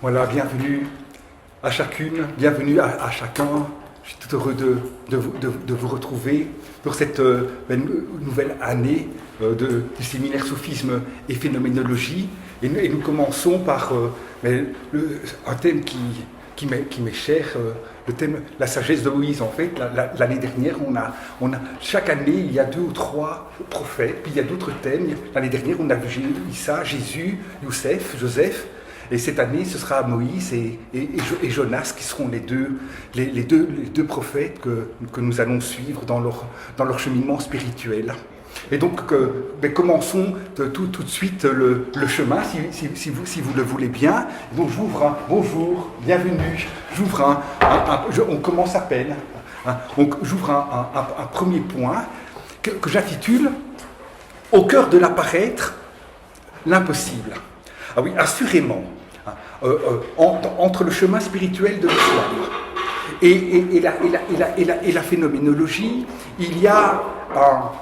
Voilà, bienvenue à chacune, bienvenue à chacun. Je suis tout heureux de vous retrouver pour cette nouvelle année du séminaire Sophisme et Phénoménologie. Et nous commençons par un thème qui m'est cher, le thème la sagesse de Moïse. En fait, l'année dernière, chaque année, il y a 2 ou 3 prophètes, puis il y a d'autres thèmes. L'année dernière, on a vu Issa, Jésus, Joseph. Et cette année, ce sera Moïse et Jonas qui seront les deux prophètes que nous allons suivre dans leur cheminement spirituel. Et donc, commençons tout de suite le chemin, si vous le voulez bien. Donc, bonjour, bienvenue. On commence à peine. Donc, j'ouvre un premier point que j'intitule « Au cœur de l'apparaître, l'impossible ». Ah oui, assurément, entre le chemin spirituel de l'islam et la phénoménologie, il y a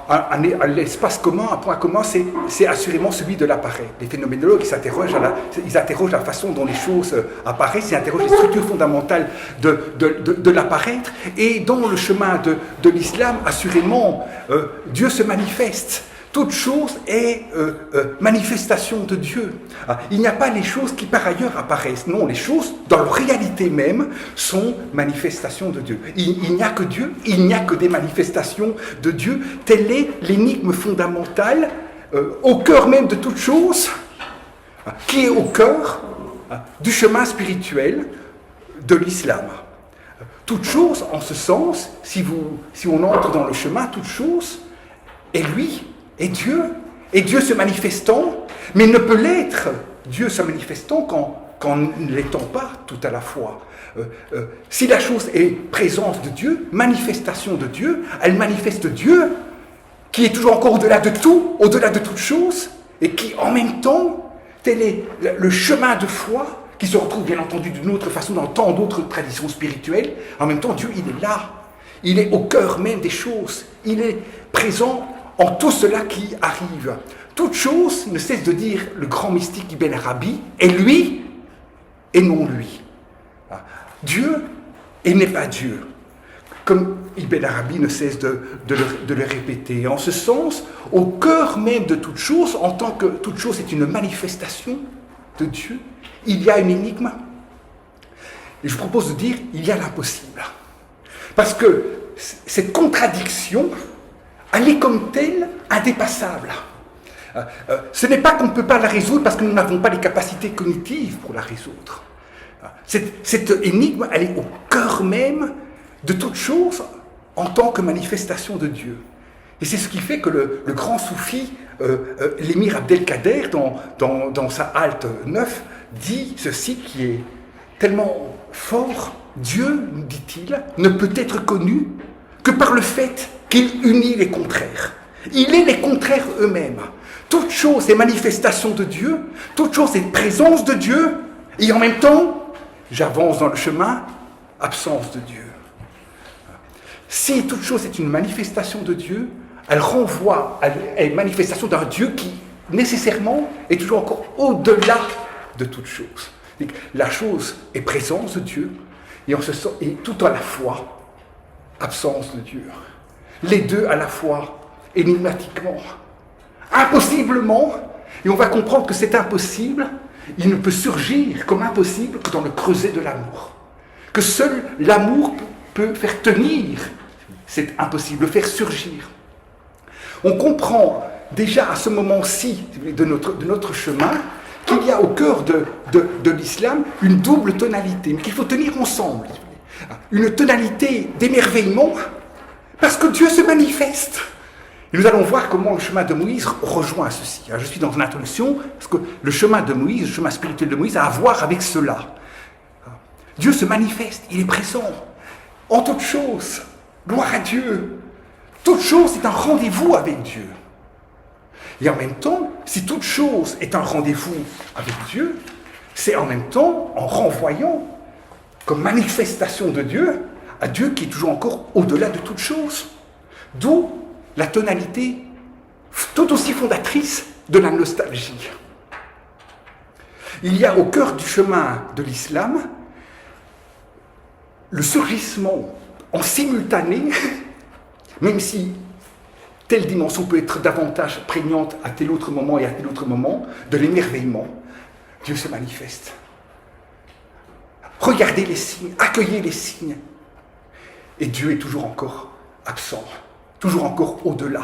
un espace commun, un point commun, c'est assurément celui de l'apparaître. Les phénoménologues, ils interrogent la façon dont les choses apparaissent, ils interrogent les structures fondamentales de l'apparaître, et dans le chemin de l'islam, assurément, Dieu se manifeste. Toute chose est manifestation de Dieu. Il n'y a pas les choses qui par ailleurs apparaissent. Non, les choses, dans leur réalité même, sont manifestations de Dieu. Il n'y a que Dieu, il n'y a que des manifestations de Dieu. Telle est l'énigme fondamentale, au cœur même de toute chose, qui est au cœur du chemin spirituel de l'islam. Toute chose, en ce sens, si on entre dans le chemin, toute chose est lui. Et Dieu se manifestant, mais ne peut l'être, Dieu se manifestant qu'en ne l'étant pas tout à la fois. Si la chose est présence de Dieu, manifestation de Dieu, elle manifeste Dieu, qui est toujours encore au-delà de tout, au-delà de toute chose, et qui en même temps, tel est le chemin de foi, qui se retrouve bien entendu d'une autre façon dans tant d'autres traditions spirituelles. En même temps, Dieu, il est là, il est au cœur même des choses, il est présent en tout cela qui arrive. Toute chose, ne cesse de dire le grand mystique Ibn Arabi, est lui et non lui. Dieu et n'est pas Dieu. Comme Ibn Arabi ne cesse de le répéter. En ce sens, au cœur même de toute chose, en tant que toute chose est une manifestation de Dieu, il y a une énigme. Et je propose de dire, il y a l'impossible. Parce que cette contradiction, elle est comme telle indépassable. Ce n'est pas qu'on ne peut pas la résoudre parce que nous n'avons pas les capacités cognitives pour la résoudre. Cette énigme, elle est au cœur même de toute chose en tant que manifestation de Dieu. Et c'est ce qui fait que le grand soufi, l'émir Abdelkader, dans sa halte 9, dit ceci qui est tellement fort. Dieu, dit-il, ne peut être connu que par le fait qu'il unit les contraires. Il est les contraires eux-mêmes. Toute chose est manifestation de Dieu, toute chose est présence de Dieu, et en même temps, j'avance dans le chemin, absence de Dieu. Si toute chose est une manifestation de Dieu, elle renvoie à une manifestation d'un Dieu qui, nécessairement, est toujours encore au-delà de toute chose. La chose est présence de Dieu, et tout à la fois, absence de Dieu. Les deux à la fois, énigmatiquement, impossiblement, et on va comprendre que c'est impossible, il ne peut surgir comme impossible que dans le creuset de l'amour. Que seul l'amour peut faire tenir, c'est impossible, le faire surgir. On comprend déjà à ce moment-ci de notre chemin qu'il y a au cœur de l'islam une double tonalité, mais qu'il faut tenir ensemble. Une tonalité d'émerveillement, parce que Dieu se manifeste. Et nous allons voir comment le chemin de Moïse rejoint ceci. Je suis dans une introduction, parce que le chemin de Moïse, le chemin spirituel de Moïse, a à voir avec cela. Dieu se manifeste, il est présent en toutes choses. Gloire à Dieu. Toute chose est un rendez-vous avec Dieu. Et en même temps, si toute chose est un rendez-vous avec Dieu, c'est en même temps en renvoyant comme manifestation de Dieu à Dieu qui est toujours encore au-delà de toute chose. D'où la tonalité tout aussi fondatrice de la nostalgie. Il y a au cœur du chemin de l'islam le surgissement en simultané, même si telle dimension peut être davantage prégnante à tel autre moment et à tel autre moment, de l'émerveillement. Dieu se manifeste. Regardez les signes, accueillez les signes. Et Dieu est toujours encore absent, toujours encore au-delà.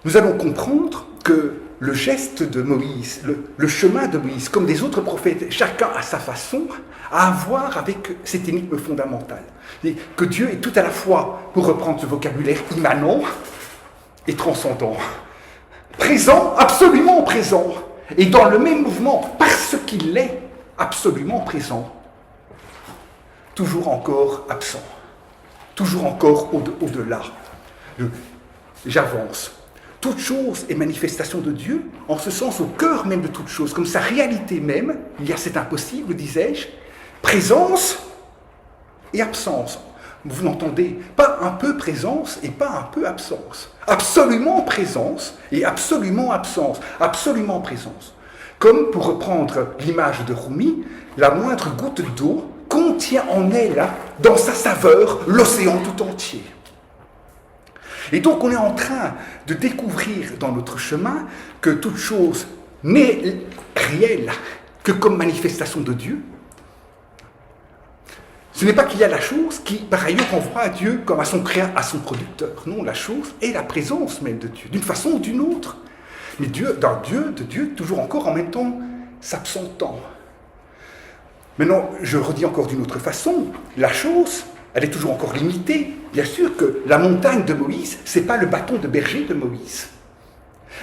Nous allons comprendre que le geste de Moïse, le chemin de Moïse, comme des autres prophètes, chacun à sa façon, a à voir avec cette énigme fondamentale. Et que Dieu est tout à la fois, pour reprendre ce vocabulaire, immanent et transcendant. Présent, absolument présent. Et dans le même mouvement, parce qu'il est absolument présent, toujours encore absent, toujours encore au-delà. J'avance. Toute chose est manifestation de Dieu, en ce sens au cœur même de toute chose, comme sa réalité même, il y a cet impossible, disais-je, présence et absence. Vous n'entendez pas un peu présence et pas un peu absence. Absolument présence et absolument absence. Absolument présence. Comme, pour reprendre l'image de Rumi, la moindre goutte d'eau contient en elle, dans sa saveur, l'océan tout entier. Et donc on est en train de découvrir dans notre chemin que toute chose n'est réelle que comme manifestation de Dieu. Ce n'est pas qu'il y a la chose qui, par ailleurs, renvoie à Dieu comme à son créateur, à son producteur. Non, la chose est la présence même de Dieu, d'une façon ou d'une autre. Mais Dieu, de Dieu, toujours encore en même temps, s'absentant. Maintenant, je redis encore d'une autre façon, la chose, elle est toujours encore limitée. Bien sûr que la montagne de Moïse, ce n'est pas le bâton de berger de Moïse.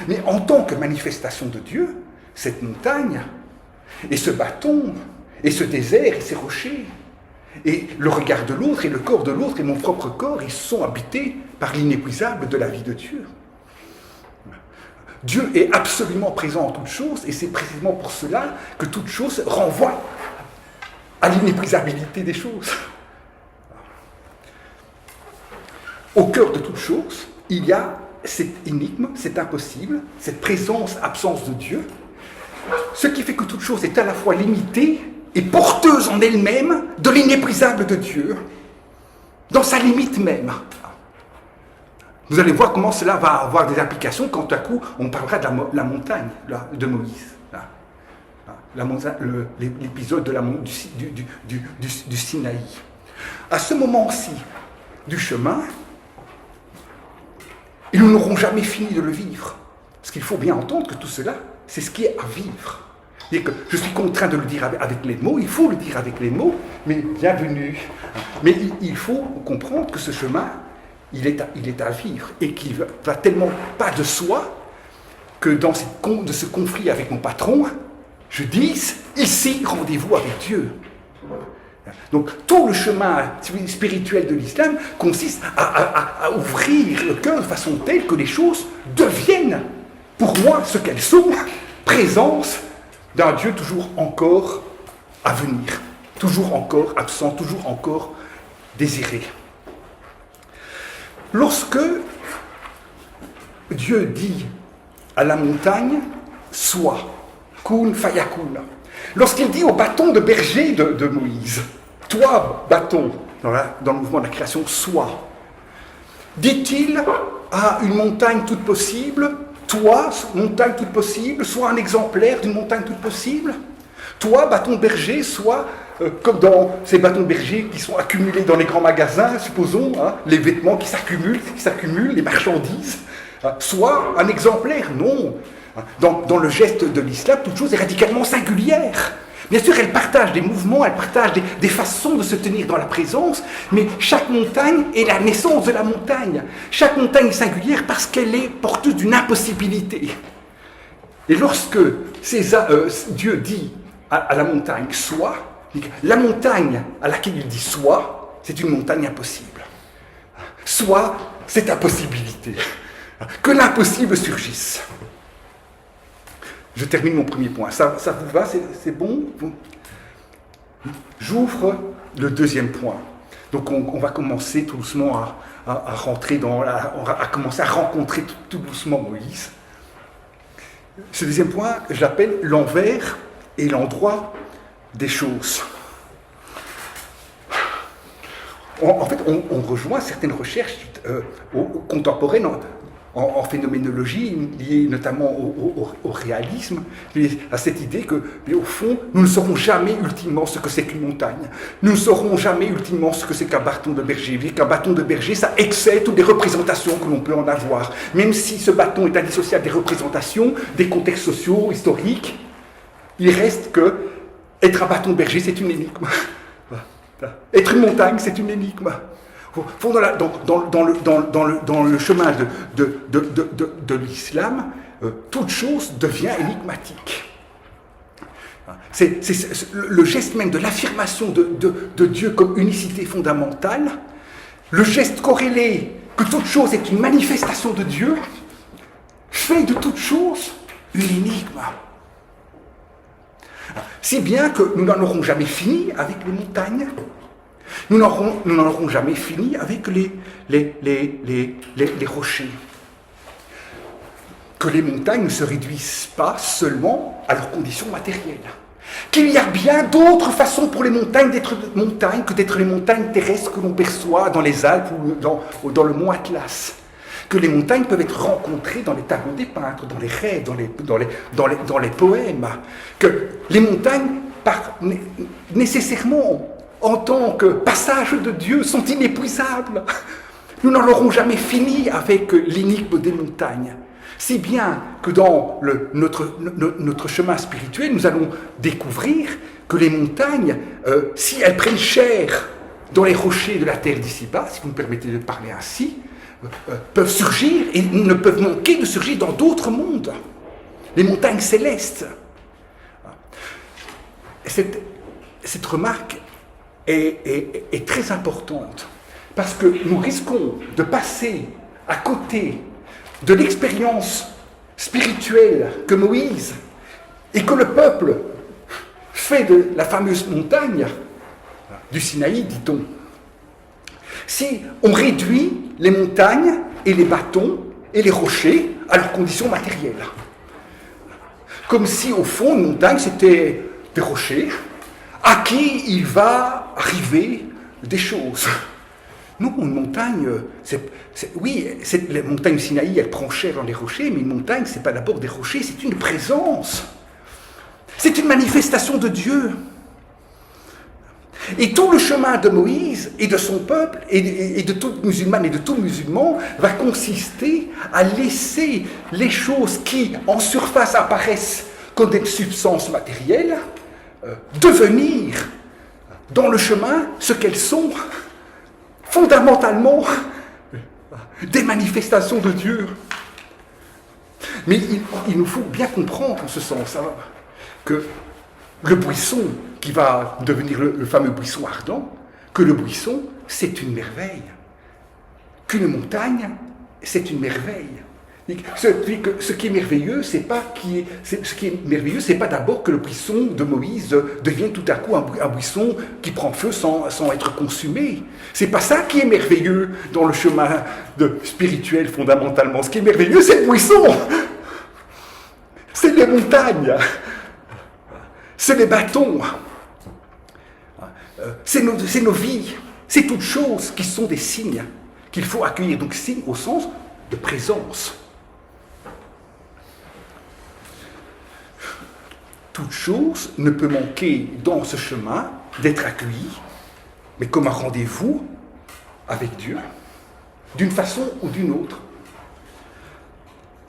Mais en tant que manifestation de Dieu, cette montagne, et ce bâton, et ce désert, et ces rochers, et le regard de l'autre, et le corps de l'autre, et mon propre corps, ils sont habités par l'inépuisable de la vie de Dieu. Dieu est absolument présent en toutes choses, et c'est précisément pour cela que toute chose renvoie à l'inépuisabilité des choses. Au cœur de toute chose, il y a cette énigme, cet impossible, cette présence-absence de Dieu, ce qui fait que toute chose est à la fois limitée et porteuse en elle-même de l'inépuisable de Dieu, dans sa limite même. Vous allez voir comment cela va avoir des implications quand tout à coup on parlera de la montagne de Moïse. L'épisode du Sinaï. À ce moment-ci du chemin, et nous n'aurons jamais fini de le vivre. Parce qu'il faut bien entendre que tout cela, c'est ce qui est à vivre. Et que je suis contraint de le dire avec les mots, il faut le dire avec les mots, mais bienvenue. Mais il faut comprendre que ce chemin, il est à vivre, et qu'il va tellement pas de soi, que dans de ce conflit avec mon patron, je dis, ici, rendez-vous avec Dieu. Donc tout le chemin spirituel de l'islam consiste à ouvrir le cœur de façon telle que les choses deviennent pour moi ce qu'elles sont, présence d'un Dieu toujours encore à venir, toujours encore absent, toujours encore désiré. Lorsque Dieu dit à la montagne, sois, kun fayakun, lorsqu'il dit au bâton de berger de Moïse, toi, bâton, dans le mouvement de la création, sois. Dit-il à une montagne toute possible, toi, montagne toute possible, sois un exemplaire d'une montagne toute possible. Toi, bâton de berger, sois comme dans ces bâtons de berger qui sont accumulés dans les grands magasins, supposons, les vêtements qui s'accumulent, les marchandises. Sois un exemplaire, non. Dans le geste de l'islam, toute chose est radicalement singulière. Bien sûr, elle partage des mouvements, elle partage des façons de se tenir dans la présence, mais chaque montagne est la naissance de la montagne. Chaque montagne est singulière parce qu'elle est porteuse d'une impossibilité. Et lorsque Dieu dit à la montagne « sois », la montagne à laquelle il dit « sois », c'est une montagne impossible. Soit cette impossibilité, que l'impossible surgisse. Je termine mon premier point. Ça vous va? C'est bon? J'ouvre le deuxième point. Donc on va commencer tout doucement à rentrer à commencer à rencontrer tout doucement Moïse. Ce deuxième point, je l'appelle l'envers et l'endroit des choses. En fait, on rejoint certaines recherches contemporaines en phénoménologie, liées notamment au réalisme, à cette idée que, au fond, nous ne saurons jamais ultimement ce que c'est qu'une montagne. Nous ne saurons jamais ultimement ce que c'est qu'un bâton de berger. Qu'un bâton de berger, ça excède toutes les représentations que l'on peut en avoir. Même si ce bâton est indissociable des représentations, des contextes sociaux, historiques, il reste que être un bâton de berger, c'est une énigme. Être une montagne, c'est une énigme. Dans le chemin de l'islam, toute chose devient énigmatique. C'est le geste même de l'affirmation de Dieu comme unicité fondamentale, le geste corrélé que toute chose est une manifestation de Dieu, fait de toute chose une énigme. Si bien que nous n'en aurons jamais fini avec les montagnes, nous n'en aurons jamais fini avec les rochers. Que les montagnes ne se réduisent pas seulement à leurs conditions matérielles. Qu'il y a bien d'autres façons pour les montagnes d'être montagnes que d'être les montagnes terrestres que l'on perçoit dans les Alpes ou dans le mont Atlas. Que les montagnes peuvent être rencontrées dans les tableaux des peintres, dans les rêves, dans les poèmes. Que les montagnes, nécessairement, en tant que passage de Dieu, sont inépuisables. Nous n'en aurons jamais fini avec l'énigme des montagnes. Si bien que dans notre chemin spirituel, nous allons découvrir que les montagnes, si elles prennent chair dans les rochers de la terre d'ici-bas, si vous me permettez de parler ainsi, peuvent surgir et ne peuvent manquer de surgir dans d'autres mondes. Les montagnes célestes. Cette remarque est très importante parce que nous risquons de passer à côté de l'expérience spirituelle que Moïse et que le peuple fait de la fameuse montagne du Sinaï, dit-on. Si on réduit les montagnes et les bâtons et les rochers à leurs conditions matérielles. Comme si, au fond, une montagne, c'était des rochers à qui il va arriver des choses. Non, une montagne, la montagne du Sinaï, elle prend chair dans les rochers, mais une montagne, ce n'est pas d'abord des rochers, c'est une présence. C'est une manifestation de Dieu. Et tout le chemin de Moïse et de son peuple, et de toute musulmane et de tout musulman, va consister à laisser les choses qui, en surface, apparaissent comme des substances matérielles, devenir, dans le chemin, ce qu'elles sont, fondamentalement, des manifestations de Dieu. Mais il nous faut bien comprendre en ce sens que le buisson, qui va devenir le fameux buisson ardent, que le buisson, c'est une merveille. Qu'une montagne, c'est une merveille. Ce qui est merveilleux, c'est pas d'abord que le buisson de Moïse devienne tout à coup un buisson qui prend feu sans être consumé. C'est pas ça qui est merveilleux dans le chemin spirituel fondamentalement. Ce qui est merveilleux, c'est le buisson. C'est les montagnes. C'est les bâtons. C'est nos vies. C'est toutes choses qui sont des signes qu'il faut accueillir. Donc signes au sens de présence. Toute chose ne peut manquer dans ce chemin d'être accueillie, mais comme un rendez-vous avec Dieu, d'une façon ou d'une autre.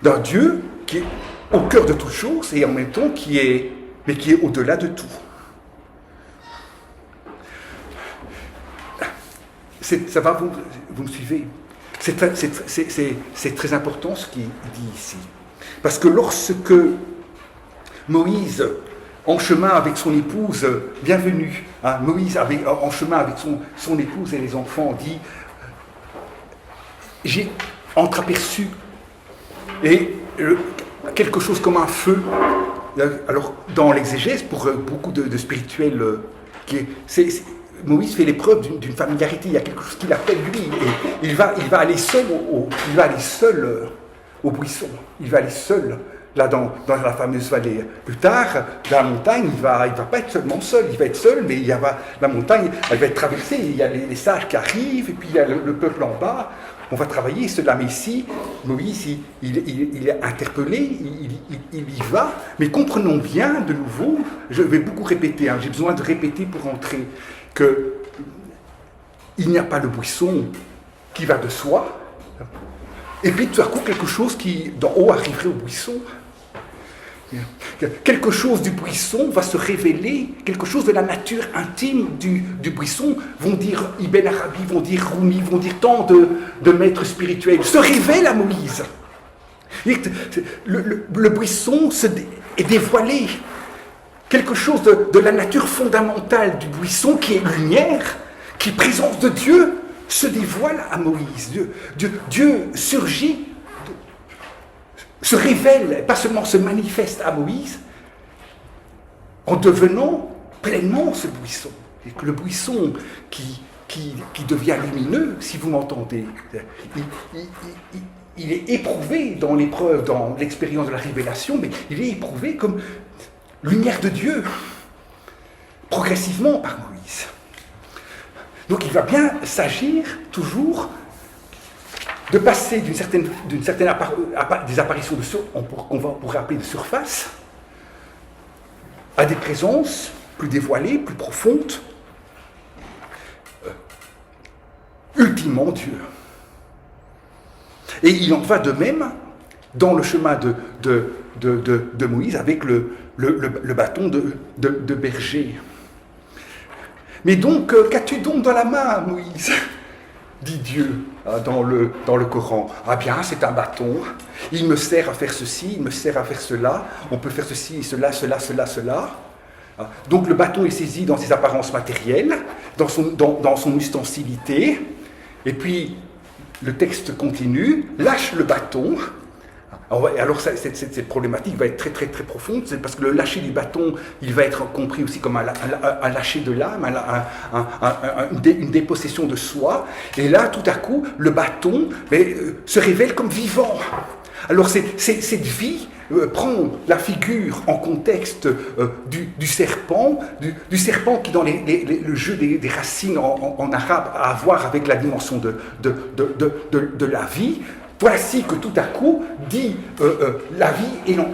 D'un Dieu qui est au cœur de toute chose et en même temps qui est au-delà de tout. Ça va, vous me suivez? C'est très important ce qu'il dit ici. Parce que lorsque Moïse, en chemin avec son épouse, bienvenue, Moïse en chemin avec son épouse et les enfants, dit « J'ai entreaperçu quelque chose comme un feu ». Alors, dans l'exégèse, pour beaucoup de spirituels, Moïse fait l'épreuve d'une familiarité. Il y a quelque chose qu'il appelle lui. Et il va aller seul au buisson. Il va aller seul là dans la fameuse vallée. Plus tard, dans la montagne, il va pas être seulement seul, il va être seul, mais la montagne, elle va être traversée, il y a les sages qui arrivent, et puis il y a le peuple en bas. On va travailler cela, mais ici, Moïse, il est interpellé, il y va, mais comprenons bien, de nouveau, je vais beaucoup répéter, j'ai besoin de répéter pour entrer, que il n'y a pas le buisson qui va de soi, et puis tout à coup quelque chose qui, d'en haut, arriverait au buisson. Quelque chose du buisson va se révéler, quelque chose de la nature intime du buisson, vont dire Ibn Arabi, vont dire Rumi, vont dire tant de maîtres spirituels, se révèle à Moïse. Le buisson est dévoilé. Quelque chose de la nature fondamentale du buisson, qui est lumière, qui est présence de Dieu, se dévoile à Moïse. Dieu surgit, se révèle, pas seulement se manifeste à Moïse, en devenant pleinement ce buisson. Et que le buisson qui devient lumineux, si vous m'entendez, il est éprouvé dans l'épreuve, dans l'expérience de la révélation, mais il est éprouvé comme lumière de Dieu, progressivement par Moïse. Donc il va bien s'agir toujours de passer des apparitions qu'on pourrait appeler de surface, à des présences plus dévoilées, plus profondes, ultimement Dieu. Et il en va de même dans le chemin de Moïse avec le bâton de berger. Mais donc, qu'as-tu donc dans la main, Moïse ? Dit Dieu dans le Coran. Ah bien, c'est un bâton, il me sert à faire ceci, il me sert à faire cela, on peut faire ceci, cela. Donc le bâton est saisi dans ses apparences matérielles, dans son ustensilité, et puis le texte continue, lâche le bâton. Alors cette problématique va être très très très profonde, c'est parce que le lâcher du bâton, il va être compris aussi comme un lâcher de l'âme, une dépossession de soi, et là tout à coup le bâton se révèle comme vivant. Alors cette vie prend la figure en contexte du serpent, du serpent qui dans le jeu des racines en arabe a à voir avec la dimension de la vie. Voici que tout à coup dit la vie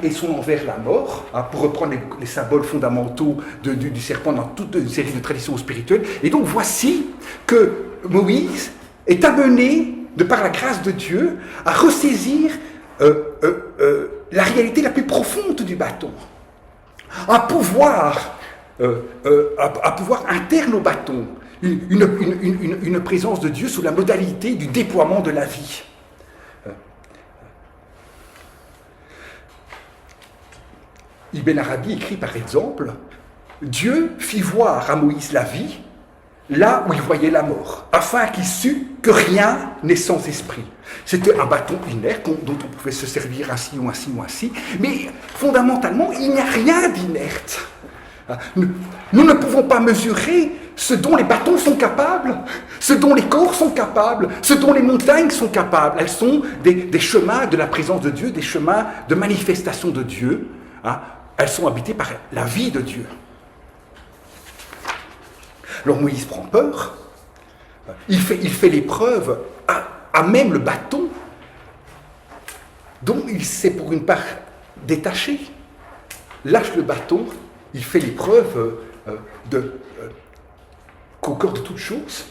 et son envers la mort, pour reprendre les symboles fondamentaux du serpent dans toute une série de traditions spirituelles. Et donc voici que Moïse est amené, de par la grâce de Dieu, à ressaisir la réalité la plus profonde du bâton, à pouvoir interne au bâton une présence de Dieu sous la modalité du déploiement de la vie. Ibn Arabi écrit par exemple « Dieu fit voir à Moïse la vie, là où il voyait la mort, afin qu'il sût que rien n'est sans esprit. » C'était un bâton inerte dont on pouvait se servir ainsi ou ainsi ou ainsi, mais fondamentalement, il n'y a rien d'inerte. Nous ne pouvons pas mesurer ce dont les bâtons sont capables, ce dont les corps sont capables, ce dont les montagnes sont capables. Elles sont des chemins de la présence de Dieu, des chemins de manifestation de Dieu. Elles sont habitées par la vie de Dieu. Alors Moïse prend peur, il fait l'épreuve à même le bâton, dont il s'est pour une part détaché, lâche le bâton, il fait l'épreuve qu'au cœur de toute chose,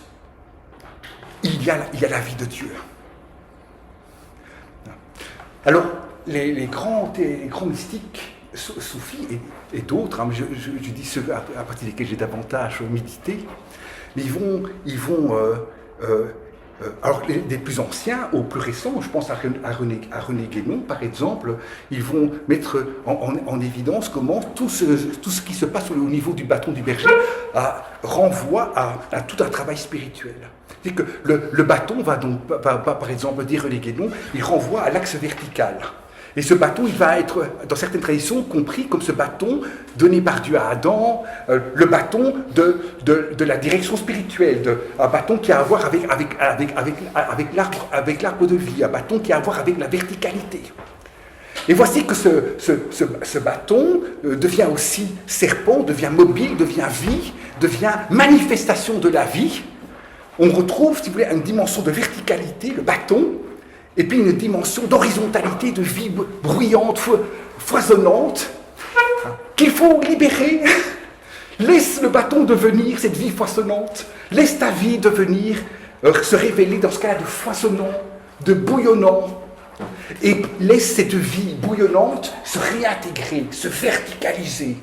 il y a la vie de Dieu. Alors, les grands mystiques soufis et d'autres, je dis ceux à partir desquels j'ai davantage médité, mais ils vont alors des plus anciens aux plus récents, je pense à René Guénon par exemple, ils vont mettre en évidence comment tout ce qui se passe au niveau du bâton du berger renvoie à tout un travail spirituel. C'est que le bâton va donc, par exemple, dire René Guénon, il renvoie à l'axe vertical. Et ce bâton, il va être, dans certaines traditions, compris comme ce bâton donné par Dieu à Adam, le bâton de la direction spirituelle, un bâton qui a à voir avec l'arbre de vie, un bâton qui a à voir avec la verticalité. Et voici que ce bâton devient aussi serpent, devient mobile, devient vie, devient manifestation de la vie. On retrouve, si vous voulez, une dimension de verticalité, le bâton, et puis une dimension d'horizontalité, de vie bruyante, foisonnante, qu'il faut libérer. Laisse le bâton devenir cette vie foisonnante. Laisse ta vie devenir, se révéler dans ce cas-là de foisonnant, de bouillonnant. Et laisse cette vie bouillonnante se réintégrer, se verticaliser.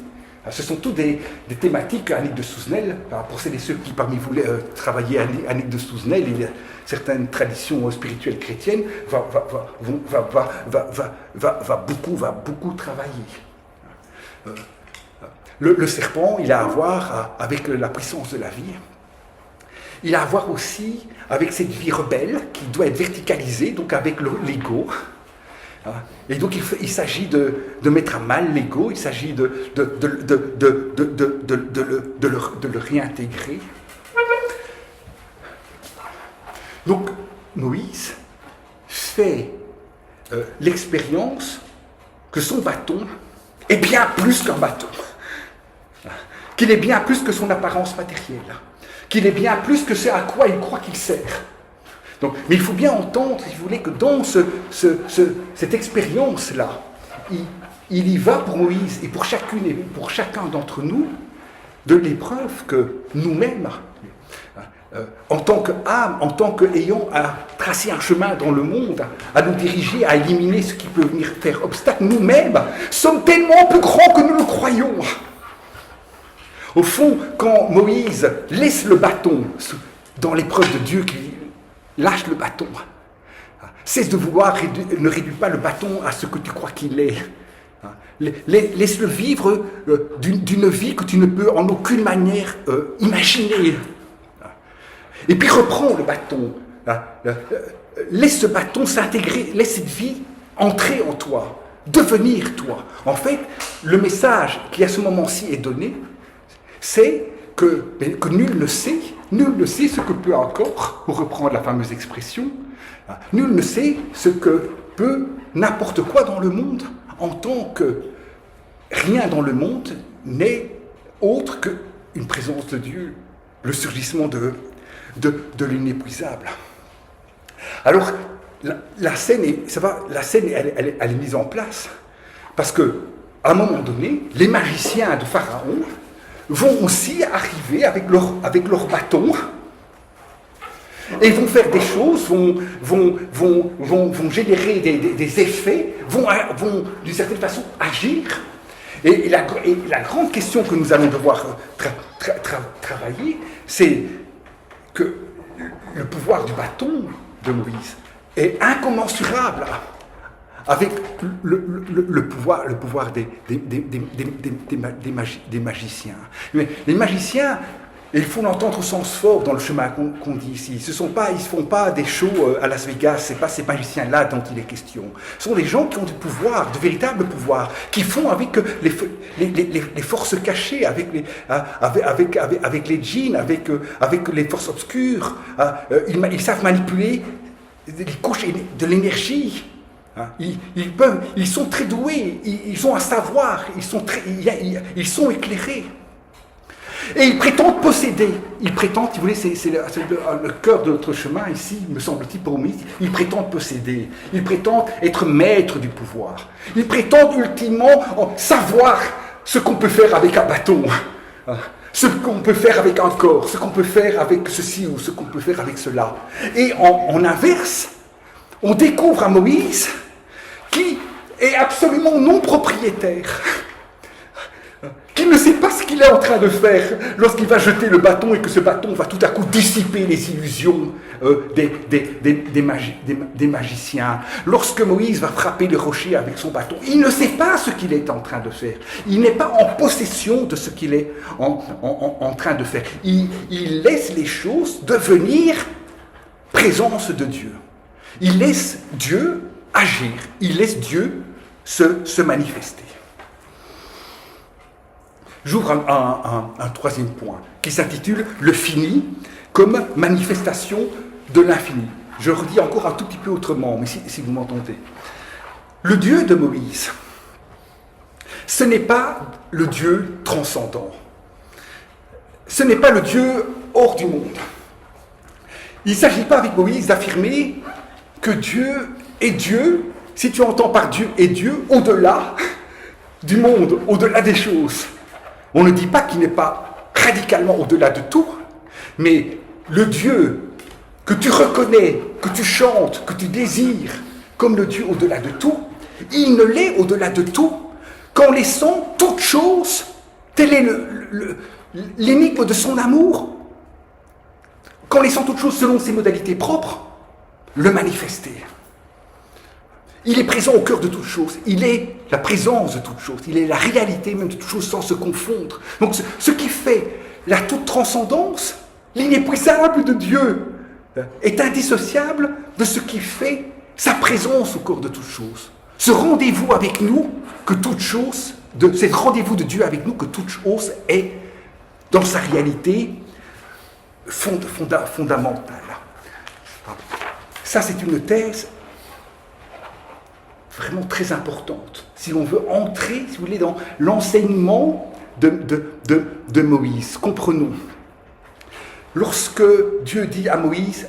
Ce sont toutes des thématiques Annick de Souzenel. Pour celles et ceux qui parmi vous travaillez à Annick de Souzenel, il y a certaines traditions spirituelles chrétiennes, va beaucoup travailler. Le serpent, il a à voir avec la puissance de la vie. Il a à voir aussi avec cette vie rebelle qui doit être verticalisée, donc avec l'ego. Et donc il s'agit de mettre à mal l'ego, il s'agit de le réintégrer. Donc Moïse fait l'expérience que son bâton est bien plus qu'un bâton, qu'il est bien plus que son apparence matérielle, qu'il est bien plus que ce à quoi il croit qu'il sert. Donc, mais il faut bien entendre, si vous voulez, que dans cette expérience-là, il y va pour Moïse et pour chacune et pour chacun d'entre nous de l'épreuve que nous-mêmes, en tant qu'âme, en tant qu'ayant à tracer un chemin dans le monde, à nous diriger, à éliminer ce qui peut venir faire obstacle, nous-mêmes sommes tellement plus grands que nous le croyons. Au fond, quand Moïse laisse le bâton dans l'épreuve de Dieu, qui lâche le bâton, cesse de vouloir, ne réduis pas le bâton à ce que tu crois qu'il est. Laisse-le vivre d'une vie que tu ne peux en aucune manière imaginer. Et puis reprends le bâton. Laisse ce bâton s'intégrer, laisse cette vie entrer en toi, devenir toi. En fait, le message qui à ce moment-ci est donné, c'est que nul ne sait ce que peut encore, pour reprendre la fameuse expression, nul ne sait ce que peut n'importe quoi dans le monde, en tant que rien dans le monde n'est autre qu'une présence de Dieu, le surgissement de l'inépuisable. Alors, la scène, elle est mise en place, parce qu'à un moment donné, les magiciens de Pharaon vont aussi arriver avec leur bâton et vont faire des choses, vont générer des effets, vont d'une certaine façon agir. Et la grande question que nous allons devoir travailler, c'est que le pouvoir du bâton de Moïse est incommensurable avec le pouvoir des magiciens. Mais les magiciens, il faut l'entendre au sens fort dans le chemin qu'on dit ici. Ils ne font pas des shows à Las Vegas, ce n'est pas ces magiciens-là dont il est question. Ce sont des gens qui ont du pouvoir, de véritables pouvoirs, qui font avec les forces cachées, avec les djinns, avec les forces obscures. Ils savent manipuler les couches de l'énergie. Ils sont très doués, ils ont un savoir, ils sont éclairés. Et ils prétendent posséder. Ils prétendent, si vous voulez, c'est le cœur de notre chemin ici, me semble-t-il, pour Moïse. Ils prétendent posséder. Ils prétendent être maîtres du pouvoir. Ils prétendent ultimement savoir ce qu'on peut faire avec un bâton, ce qu'on peut faire avec un corps, ce qu'on peut faire avec ceci ou ce qu'on peut faire avec cela. Et en inverse, on découvre un Moïse qui est absolument non propriétaire, qui ne sait pas ce qu'il est en train de faire lorsqu'il va jeter le bâton et que ce bâton va tout à coup dissiper les illusions des magiciens. Lorsque Moïse va frapper le rocher avec son bâton, il ne sait pas ce qu'il est en train de faire. Il n'est pas en possession de ce qu'il est en train de faire. Il laisse les choses devenir présence de Dieu. Il laisse Dieu agir. Il laisse Dieu se manifester. J'ouvre un troisième point qui s'intitule « Le fini comme manifestation de l'infini ». Je redis encore un tout petit peu autrement, mais si vous m'entendez. Le Dieu de Moïse, ce n'est pas le Dieu transcendant. Ce n'est pas le Dieu hors du monde. Il ne s'agit pas avec Moïse d'affirmer que Dieu est Dieu, si tu entends par Dieu est Dieu, au-delà du monde, au-delà des choses. On ne dit pas qu'il n'est pas radicalement au-delà de tout, mais le Dieu que tu reconnais, que tu chantes, que tu désires comme le Dieu au-delà de tout, il ne l'est au-delà de tout qu'en laissant toute chose, tel est l'énigme de son amour, qu'en laissant toute chose selon ses modalités propres, le manifester. Il est présent au cœur de toute chose, il est la présence de toute chose, il est la réalité même de toute chose sans se confondre. Donc ce qui fait la toute transcendance, l'inépuisable de Dieu, est indissociable de ce qui fait sa présence au cœur de toute chose. Ce rendez-vous avec nous, que toute chose, ce rendez-vous de Dieu avec nous, que toute chose est dans sa réalité fondamentale. Ça, c'est une thèse vraiment très importante. Si on veut entrer, si vous voulez, dans l'enseignement de Moïse, comprenons. Lorsque Dieu dit à Moïse,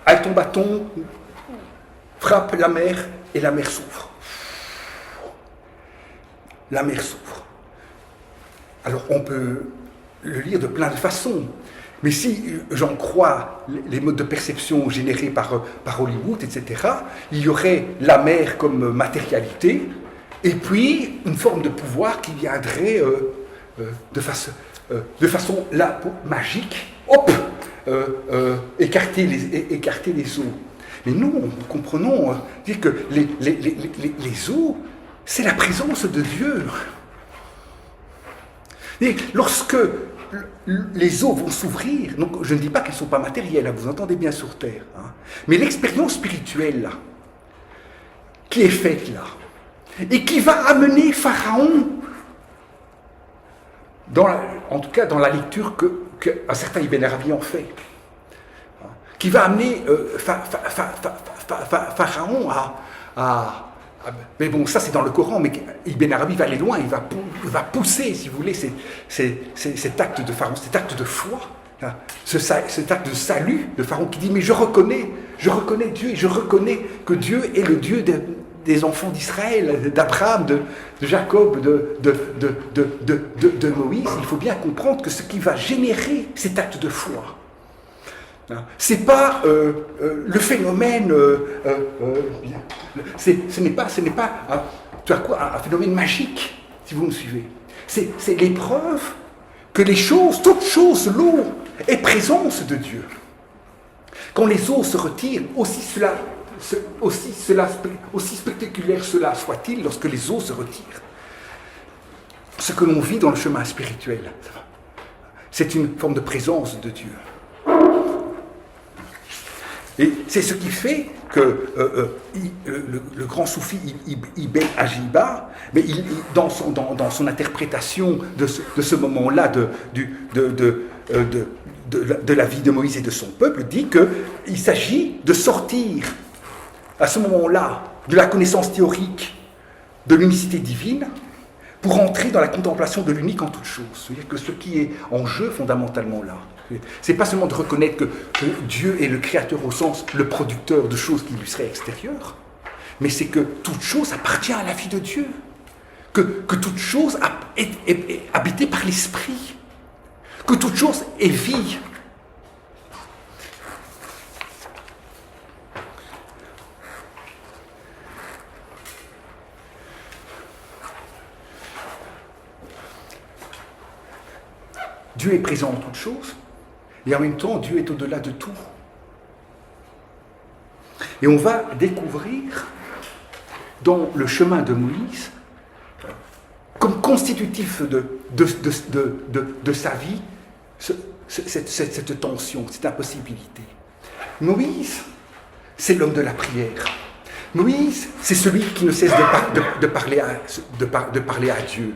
avec ton bâton, frappe la mer et la mer s'ouvre. La mer s'ouvre. Alors on peut le lire de plein de façons. Mais si j'en crois les modes de perception générés par Hollywood, etc., il y aurait la mer comme matérialité, et puis une forme de pouvoir qui viendrait de façon là, magique, hop, écarter les eaux. Mais nous comprenons dire que les eaux, c'est la présence de Dieu. Et lorsque les eaux vont s'ouvrir, donc je ne dis pas qu'elles ne sont pas matérielles, vous entendez bien sur Terre, hein, mais l'expérience spirituelle là, qui est faite là, et qui va amener Pharaon, en tout cas dans la lecture qu'un certain Ibn Arabi en fait, hein, qui va amener Pharaon mais bon, ça c'est dans le Coran, mais Ibn Arabi va aller loin, il va pousser, si vous voulez, cet acte de Pharaon, cet acte de foi, hein, cet acte de salut de Pharaon qui dit, mais je reconnais Dieu, et je reconnais que Dieu est le Dieu des enfants d'Israël, d'Abraham, de Jacob, de Moïse. Il faut bien comprendre que ce qui va générer cet acte de foi, c'est pas le phénomène, ce n'est pas un phénomène magique, si vous me suivez. C'est l'épreuve que toute chose, l'eau, est présence de Dieu. Quand les eaux se retirent, aussi spectaculaire cela soit-il, lorsque les eaux se retirent. Ce que l'on vit dans le chemin spirituel, c'est une forme de présence de Dieu. Et c'est ce qui fait que le grand soufi Ibn Ajiba, mais dans son interprétation de ce moment-là de la vie de Moïse et de son peuple, dit qu'il s'agit de sortir à ce moment-là de la connaissance théorique de l'unicité divine pour entrer dans la contemplation de l'unique en toute chose. C'est-à-dire que ce qui est en jeu fondamentalement là, c'est pas seulement de reconnaître que Dieu est le créateur au sens le producteur de choses qui lui seraient extérieures, mais c'est que toute chose appartient à la vie de Dieu, que toute chose est habitée par l'esprit, que toute chose est vie. Dieu est présent en toutes choses, et en même temps, Dieu est au-delà de tout. Et on va découvrir dans le chemin de Moïse, comme constitutif de sa vie, cette tension, cette impossibilité. Moïse, c'est l'homme de la prière. Moïse, c'est celui qui ne cesse de parler à Dieu.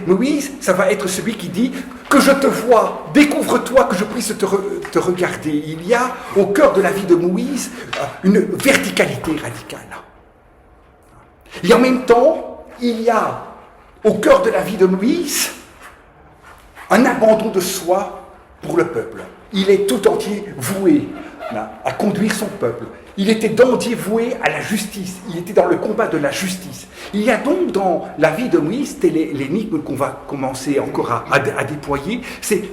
Moïse, ça va être celui qui dit que je te vois, découvre-toi, que je puisse te regarder. Il y a au cœur de la vie de Moïse une verticalité radicale. Et en même temps, il y a au cœur de la vie de Moïse un abandon de soi pour le peuple. Il est tout entier voué à conduire son peuple. Il était d'entier voué à la justice. Il était dans le combat de la justice. Il y a donc dans la vie de Moïse, c'est l'énigme qu'on va commencer encore à déployer, c'est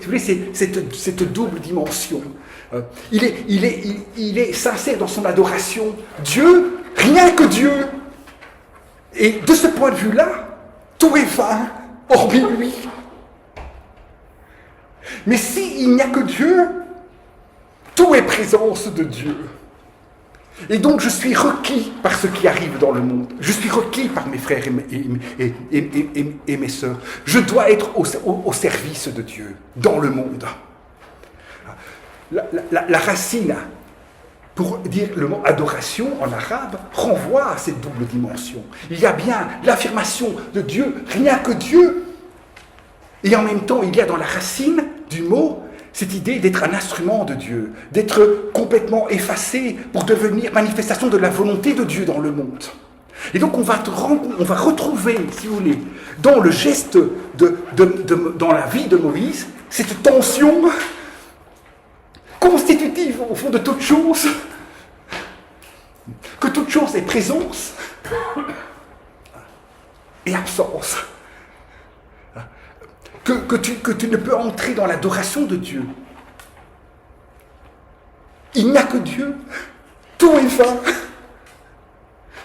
cette double dimension. Il est sincère dans son adoration. Dieu, rien que Dieu. Et de ce point de vue-là, tout est vain, hormis lui. Mais s'il n'y a que Dieu, tout est présence de Dieu. Et donc je suis requis par ce qui arrive dans le monde. Je suis requis par mes frères et mes sœurs. Je dois être au service de Dieu, dans le monde. La racine, pour dire le mot adoration en arabe, renvoie à cette double dimension. Il y a bien l'affirmation de Dieu, rien que Dieu. Et en même temps, il y a dans la racine du mot cette idée d'être un instrument de Dieu, d'être complètement effacé pour devenir manifestation de la volonté de Dieu dans le monde. Et donc on va retrouver, si vous voulez, dans le geste, dans la vie de Moïse, cette tension constitutive au fond de toute chose, que toute chose est présence et absence. Que tu ne peux entrer dans l'adoration de Dieu. Il n'y a que Dieu. Tout est vain.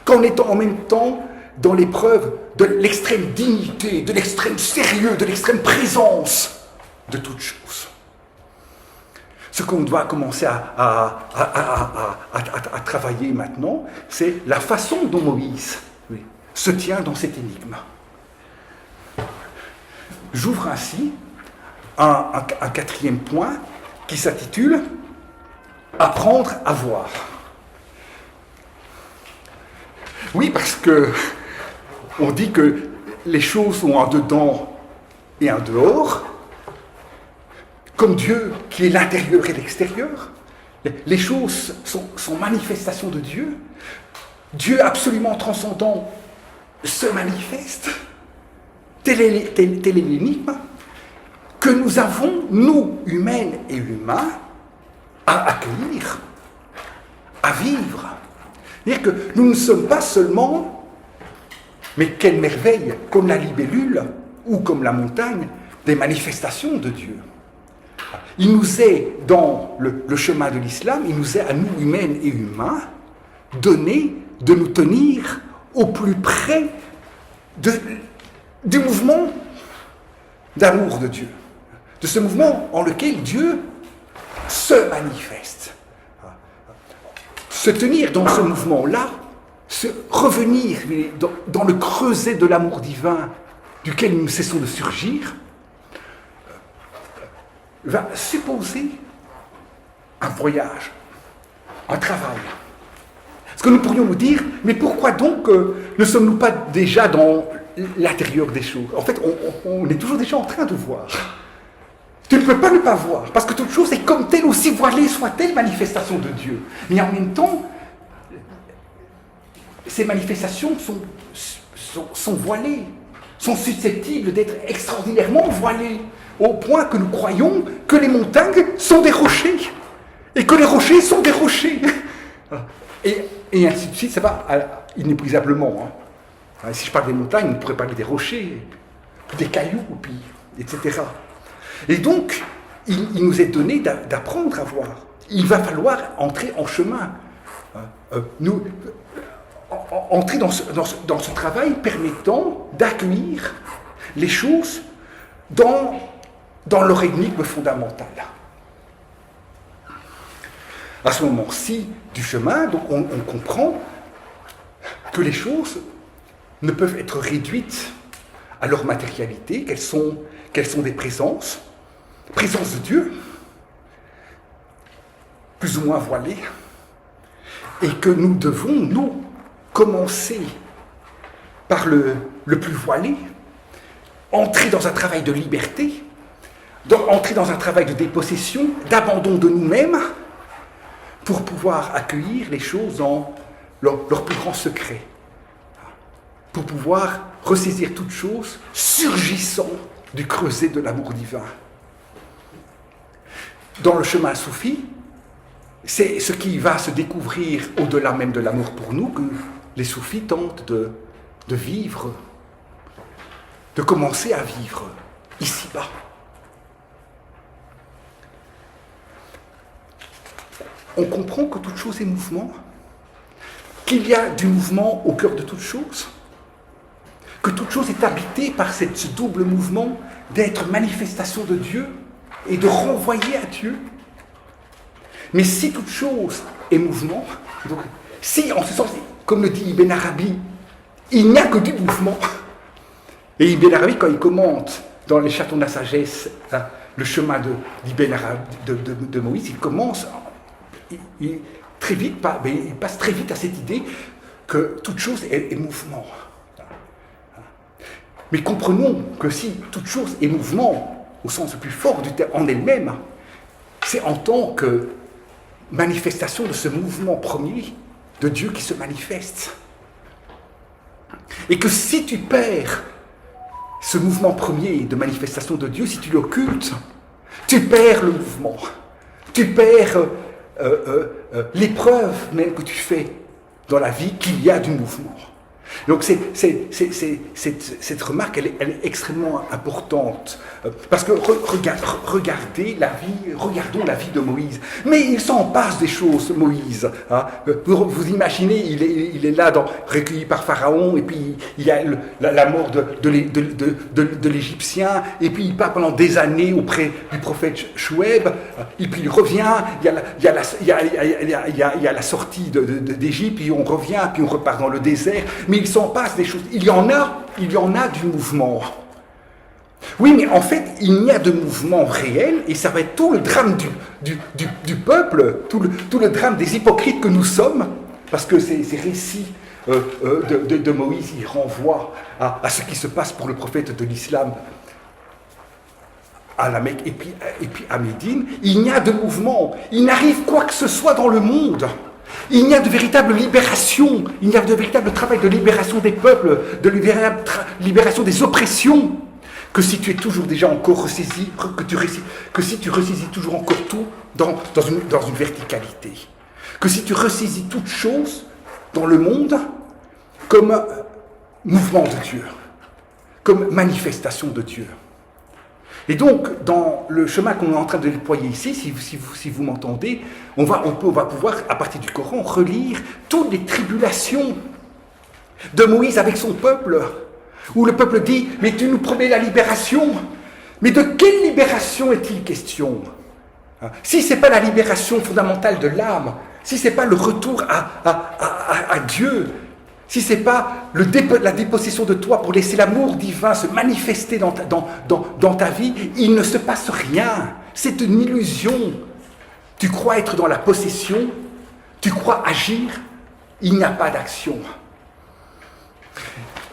Qu'en étant en même temps dans l'épreuve de l'extrême dignité, de l'extrême sérieux, de l'extrême présence de toute chose. Ce qu'on doit commencer à travailler maintenant, c'est la façon dont Moïse se tient dans cette énigme. J'ouvre ainsi un quatrième point qui s'intitule « Apprendre à voir ». Oui, parce que on dit que les choses ont un dedans et un dehors, comme Dieu qui est l'intérieur et l'extérieur. Les choses sont manifestations de Dieu. Dieu absolument transcendant se manifeste. Telle est l'énigme que nous avons, nous, humaines et humains, à accueillir, à vivre. C'est-à-dire que nous ne sommes pas seulement, mais quelle merveille, comme la libellule ou comme la montagne, des manifestations de Dieu. Il nous est, dans le chemin de l'islam, il nous est à nous, humaines et humains, donné de nous tenir au plus près du mouvement d'amour de Dieu, de ce mouvement en lequel Dieu se manifeste. Se tenir dans ce mouvement-là, revenir dans le creuset de l'amour divin duquel nous ne cessons de surgir, va supposer un voyage, un travail. Parce que nous pourrions nous dire, mais pourquoi donc ne sommes-nous pas déjà dans l'intérieur des choses? En fait, on est toujours déjà en train de voir. Tu ne peux pas ne pas voir, parce que toute chose est comme telle, aussi voilée soit-elle, manifestation de Dieu. Mais en même temps, ces manifestations sont voilées, sont susceptibles d'être extraordinairement voilées, au point que nous croyons que les montagnes sont des rochers, et que les rochers sont des rochers. Et ainsi de suite, ça va inépuisablement. Si je parle des montagnes, on pourrait parler des rochers, puis des cailloux, puis, etc. Et donc, il nous est donné d'apprendre à voir. Il va falloir entrer en chemin. Entrer dans ce travail permettant d'accueillir les choses dans leur énigme fondamentale. À ce moment-ci du chemin, donc on comprend que les choses ne peuvent être réduites à leur matérialité, qu'elles sont des présences de Dieu, plus ou moins voilées, et que nous devons, nous, commencer par le plus voilé, entrer dans un travail de liberté, entrer dans un travail de dépossession, d'abandon de nous-mêmes, pour pouvoir accueillir les choses dans leur plus grand secret. pour pouvoir ressaisir toute chose, surgissant du creuset de l'amour divin. Dans le chemin soufi, c'est ce qui va se découvrir au-delà même de l'amour pour nous que les soufis tentent de vivre, de commencer à vivre ici-bas. On comprend que toute chose est mouvement, qu'il y a du mouvement au cœur de toute chose, que toute chose est habitée par ce double mouvement d'être manifestation de Dieu et de renvoyer à Dieu. Mais si toute chose est mouvement, donc si en ce sens, comme le dit Ibn Arabi, il n'y a que du mouvement, et Ibn Arabi, quand il commente dans les Chatons de la sagesse le chemin de Moïse, il commence très vite, il passe très vite à cette idée que toute chose est mouvement. Mais comprenons que si toute chose est mouvement, au sens le plus fort du terme, en elle-même, c'est en tant que manifestation de ce mouvement premier de Dieu qui se manifeste. Et que si tu perds ce mouvement premier de manifestation de Dieu, si tu l'occultes, tu perds le mouvement. Tu perds l'épreuve même que tu fais dans la vie qu'il y a du mouvement. Donc cette remarque, elle est extrêmement importante. Parce que regardons la vie de Moïse. Mais il s'en passe des choses, Moïse. Hein. Vous imaginez, il est là, recueilli par Pharaon, et puis il y a la mort de l'Égyptien, et puis il part pendant des années auprès du prophète Chouaib, et puis il revient, il y a la sortie d'Égypte, puis on revient, puis on repart dans le désert. Mais il s'en passe des choses. Il y en a du mouvement. Oui, mais en fait, il n'y a de mouvement réel, et ça va être tout le drame du peuple, tout le drame des hypocrites que nous sommes, parce que ces récits de Moïse, ils renvoient à ce qui se passe pour le prophète de l'islam à la Mecque et puis à Médine. Il n'y a de mouvement. Il n'arrive quoi que ce soit dans le monde. Il n'y a de véritable libération, il n'y a de véritable travail de libération des peuples, de libération des oppressions, que si tu es toujours déjà encore ressaisi, que si tu ressaisis toujours encore tout dans une verticalité, que si tu ressaisis toute chose dans le monde comme mouvement de Dieu, comme manifestation de Dieu. Et donc, dans le chemin qu'on est en train de déployer ici, si vous m'entendez, on va pouvoir, à partir du Coran, relire toutes les tribulations de Moïse avec son peuple, où le peuple dit « Mais tu nous promets la libération !» Mais de quelle libération est-il question ? Si ce n'est pas la libération fondamentale de l'âme, si ce n'est pas le retour à Dieu, si ce n'est pas la dépossession de toi pour laisser l'amour divin se manifester dans ta vie, il ne se passe rien. C'est une illusion. Tu crois être dans la possession, tu crois agir, il n'y a pas d'action.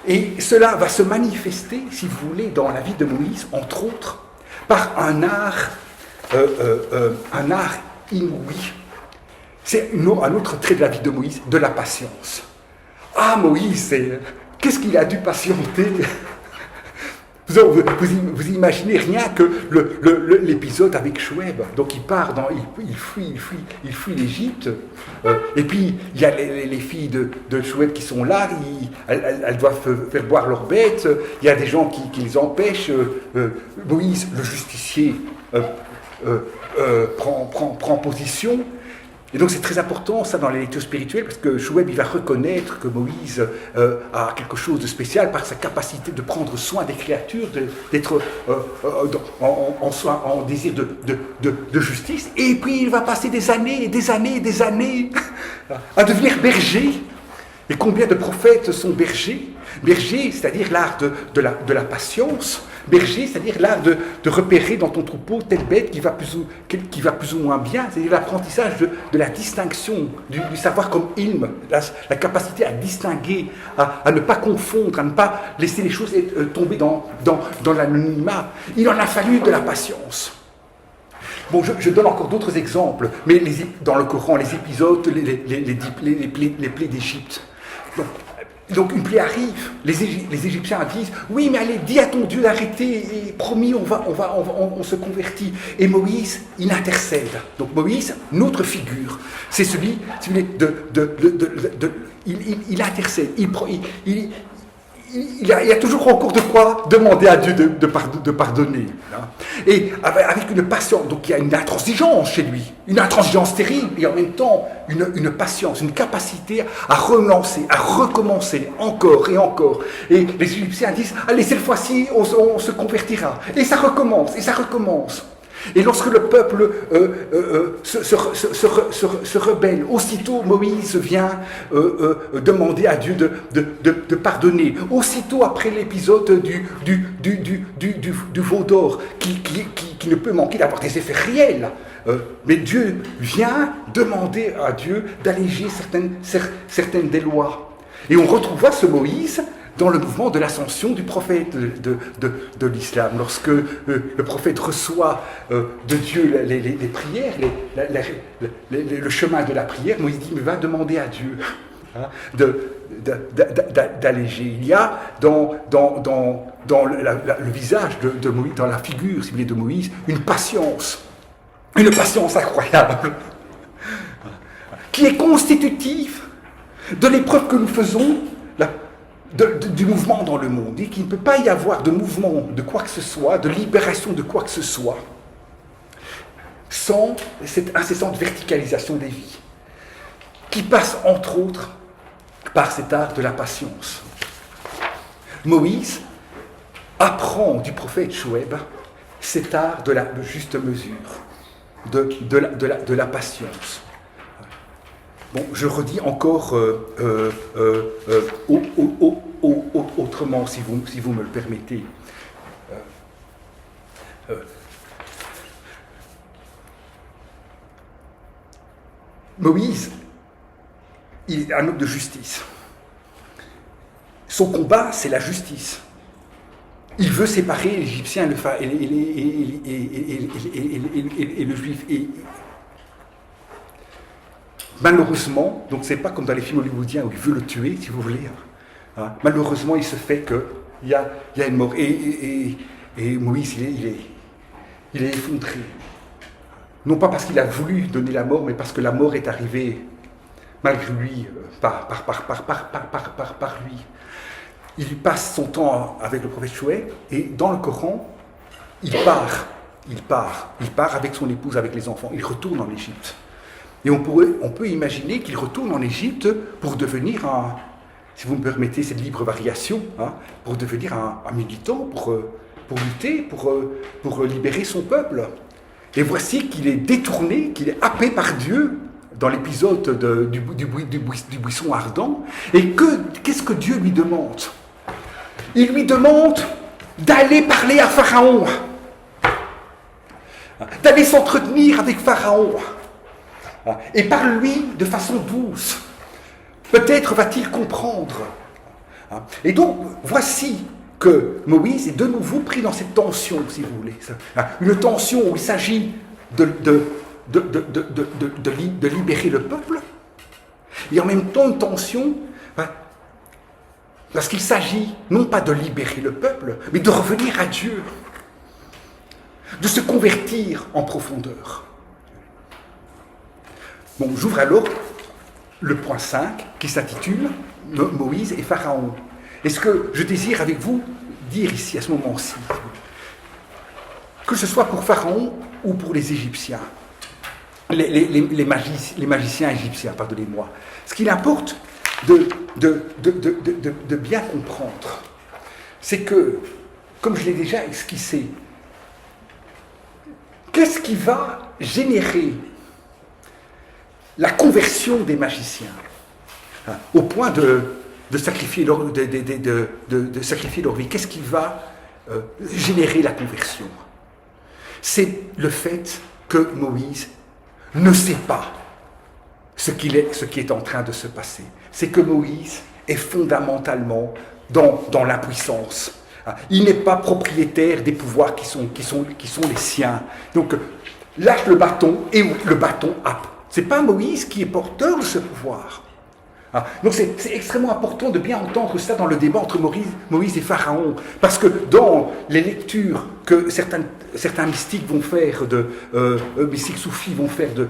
Et cela va se manifester, si vous voulez, dans la vie de Moïse, entre autres, par un art inouï. C'est un autre trait de la vie de Moïse, de la patience. Ah, Moïse, qu'est-ce qu'il a dû patienter? Vous imaginez rien que l'épisode avec Chouaib. Donc il part, il fuit l'Égypte. Et puis il y a les filles de Chouaib qui sont là. Elles doivent faire boire leurs bêtes. Il y a des gens qui les empêchent. Moïse, le justicier, prend position. Et donc c'est très important ça dans les lectures spirituelles, parce que Chouaib il va reconnaître que Moïse a quelque chose de spécial par sa capacité de prendre soin des créatures, d'être en désir de justice. Et puis il va passer des années à devenir berger. Et combien de prophètes sont bergers? Berger, c'est-à-dire l'art de la patience. Berger, c'est-à-dire l'art de repérer dans ton troupeau telle bête qui va plus ou moins bien. C'est-à-dire l'apprentissage de la distinction, du savoir comme ilm, la capacité à distinguer, à ne pas confondre, à ne pas laisser les choses tomber dans l'anonymat. Il en a fallu de la patience. Bon, je donne encore d'autres exemples, mais dans le Coran, les épisodes, les plaies d'Égypte. Donc, Donc une plaie arrive, les Égyptiens disent, oui mais allez, dis à ton Dieu d'arrêter, et promis, on se convertit. Et Moïse, il intercède. Donc Moïse, notre figure, c'est celui il intercède, il y a toujours encore de quoi demander à Dieu de pardonner. Hein. Et avec une patience, donc il y a une intransigeance chez lui, une intransigeance terrible, et en même temps une patience, une capacité à relancer, à recommencer encore et encore. Et les Égyptiens disent, allez, cette fois-ci, on se convertira. Et ça recommence, et ça recommence. Et lorsque le peuple se rebelle, aussitôt Moïse vient demander à Dieu de pardonner. Aussitôt après l'épisode du veau d'or, qui ne peut manquer d'avoir des effets réels, mais Dieu vient demander à Dieu d'alléger certaines des lois. Et on retrouvera ce Moïse dans le mouvement de l'ascension du prophète de l'islam. Lorsque le prophète reçoit de Dieu les prières, le chemin de la prière, Moïse dit, mais va demander à Dieu hein, d'alléger. Il y a dans le visage de Moïse, dans la figure, si vous voulez, de Moïse, une patience incroyable, qui est constitutive de l'épreuve que nous faisons du mouvement dans le monde, et qu'il ne peut pas y avoir de mouvement de quoi que ce soit, de libération de quoi que ce soit, sans cette incessante verticalisation des vies, qui passe entre autres par cet art de la patience. Moïse apprend du prophète Chouaib cet art de la juste mesure, de la patience. Bon, je redis encore autrement, si vous me le permettez. Moïse, il est un homme de justice. Son combat, c'est la justice. Il veut séparer l'Égyptien et le Juif. Et malheureusement, donc c'est pas comme dans les films hollywoodiens où il veut le tuer, si vous voulez. Hein, malheureusement, il se fait qu'il y a une mort. Et Moïse, il est effondré. Non pas parce qu'il a voulu donner la mort, mais parce que la mort est arrivée malgré lui, par lui. Il passe son temps avec le prophète Chouaib, et dans le Coran, il part avec son épouse, avec les enfants. Il retourne en Égypte. Et on peut imaginer qu'il retourne en Égypte pour devenir si vous me permettez cette libre variation, hein, pour devenir un militant, pour lutter, pour libérer son peuple. Et voici qu'il est détourné, qu'il est happé par Dieu dans l'épisode du buisson ardent. Et qu'est-ce que Dieu lui demande ? Il lui demande d'aller parler à Pharaon, d'aller s'entretenir avec Pharaon. Et parle-lui de façon douce. Peut-être va-t-il comprendre. Et donc, voici que Moïse est de nouveau pris dans cette tension, si vous voulez. Une tension où il s'agit de libérer le peuple, et en même temps une tension parce qu'il s'agit non pas de libérer le peuple, mais de revenir à Dieu, de se convertir en profondeur. Bon, j'ouvre alors le point 5 qui s'intitule Moïse et Pharaon. Et ce que je désire avec vous dire ici, à ce moment-ci, que ce soit pour Pharaon ou pour les Égyptiens, les magiciens égyptiens, pardonnez-moi, ce qu'il importe de bien comprendre, c'est que, comme je l'ai déjà esquissé, qu'est-ce qui va générer la conversion des magiciens, au point de sacrifier leur vie? Qu'est-ce qui va générer la conversion? C'est le fait que Moïse ne sait pas ce qui est en train de se passer. C'est que Moïse est fondamentalement dans l'impuissance. Il n'est pas propriétaire des pouvoirs qui sont les siens. Donc, lâche le bâton et le bâton happe. Ce n'est pas Moïse qui est porteur de ce pouvoir. Ah, donc c'est extrêmement important de bien entendre ça dans le débat entre Moïse et Pharaon, parce que dans les lectures que certains mystiques vont faire, mystiques soufis vont faire de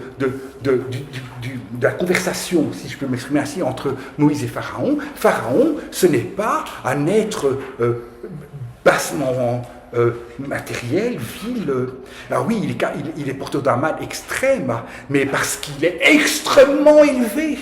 la conversation, si je peux m'exprimer ainsi, entre Moïse et Pharaon, Pharaon, ce n'est pas un être bassement matériel, vil. Alors oui, il est porteur d'un mal extrême, mais parce qu'il est extrêmement élevé.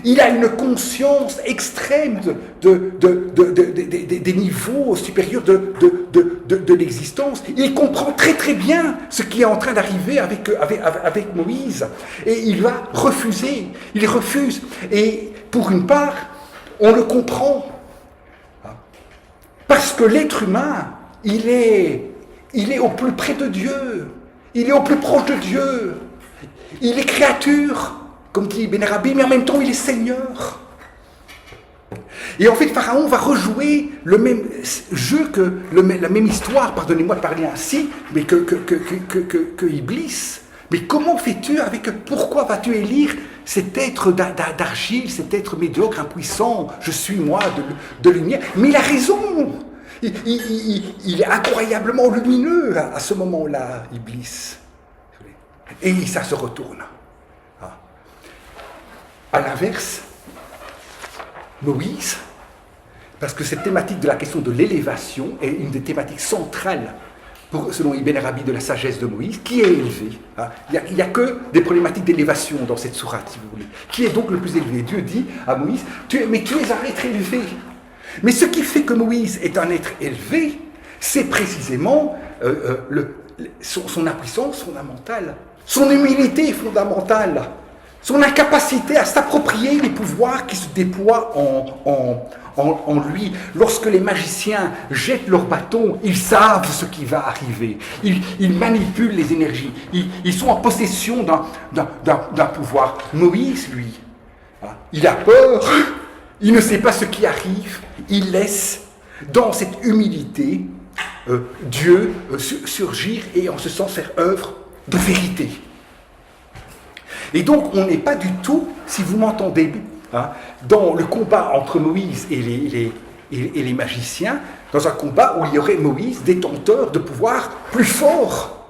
Il a une conscience extrême des niveaux supérieurs de l'existence. Il comprend très très bien ce qui est en train d'arriver avec Moïse. Et il va refuser. Il refuse. Et pour une part, on le comprend. Parce que l'être humain, il est au plus près de Dieu. Il est au plus proche de Dieu. Il est créature, comme dit Ben Arabi, mais en même temps, il est Seigneur. Et en fait, Pharaon va rejouer le même jeu la même histoire, pardonnez-moi de parler ainsi, mais que Iblis. Mais comment fais-tu pourquoi vas-tu élire cet être d'argile, cet être médiocre, impuissant, je suis moi, de lumière? Mais il a raison. Il est incroyablement lumineux à ce moment-là, Iblis. Et ça se retourne. À l'inverse, Moïse, parce que cette thématique de la question de l'élévation est une des thématiques centrales, selon Ibn Arabi, de la sagesse de Moïse, qui est élevé. Il n'y a que des problématiques d'élévation dans cette sourate, si vous voulez. Qui est donc le plus élevé? Dieu dit à Moïse, mais tu es un être élevé. Mais ce qui fait que Moïse est un être élevé, c'est précisément son impuissance fondamentale, son humilité fondamentale, son incapacité à s'approprier les pouvoirs qui se déploient en lui. Lorsque les magiciens jettent leur bâton, ils savent ce qui va arriver. Ils manipulent les énergies. Ils sont en possession d'un pouvoir. Moïse, lui, il a peur. Il ne sait pas ce qui arrive. Il laisse, dans cette humilité, Dieu surgir et en ce sens faire œuvre de vérité. Et donc, on n'est pas du tout, si vous m'entendez, dans le combat entre Moïse et les magiciens, dans un combat où il y aurait Moïse, détenteur de pouvoirs plus forts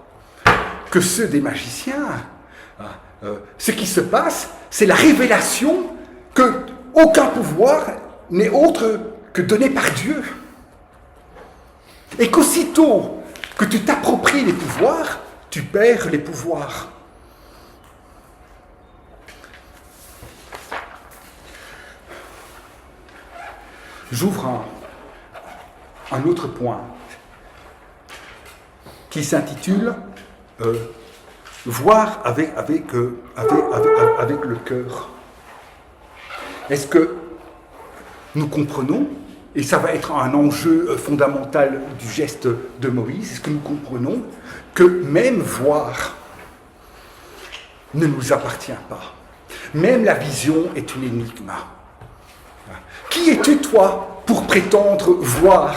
que ceux des magiciens. Ce qui se passe, c'est la révélation qu'aucun pouvoir n'est autre que donné par Dieu. Et qu'aussitôt que tu t'appropries les pouvoirs, tu perds les pouvoirs. J'ouvre un autre point qui s'intitule voir avec le cœur. Est-ce que nous comprenons, et ça va être un enjeu fondamental du geste de Moïse, est-ce que nous comprenons que même voir ne nous appartient pas? Même la vision est une énigme. Qui es-tu, toi, pour prétendre voir?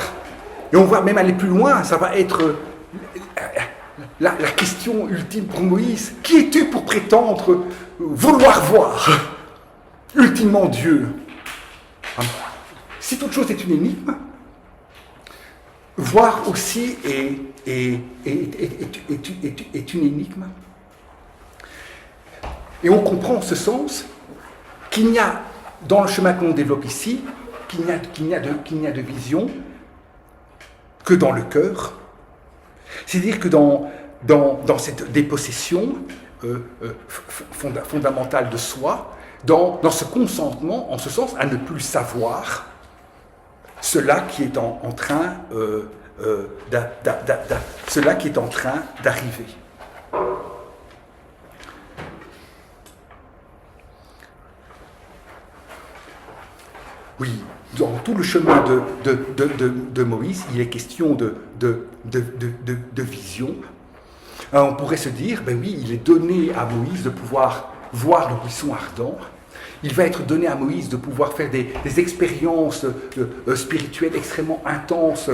Et on va même aller plus loin, ça va être la question ultime pour Moïse. Qui es-tu pour prétendre vouloir voir? Ultimement Dieu. Si toute chose est une énigme, voir aussi est une énigme. Et on comprend en ce sens qu'il n'y a, dans le chemin que l'on développe ici, qu'il n'y a de vision que dans le cœur. C'est-à-dire que dans cette dépossession fondamentale de soi, dans ce consentement, en ce sens, à ne plus savoir cela qui est en train d'arriver. Oui, dans tout le chemin de Moïse, il est question de vision. Alors on pourrait se dire, ben oui, il est donné à Moïse de pouvoir voir le buisson ardent. Il va être donné à Moïse de pouvoir faire des expériences spirituelles extrêmement intenses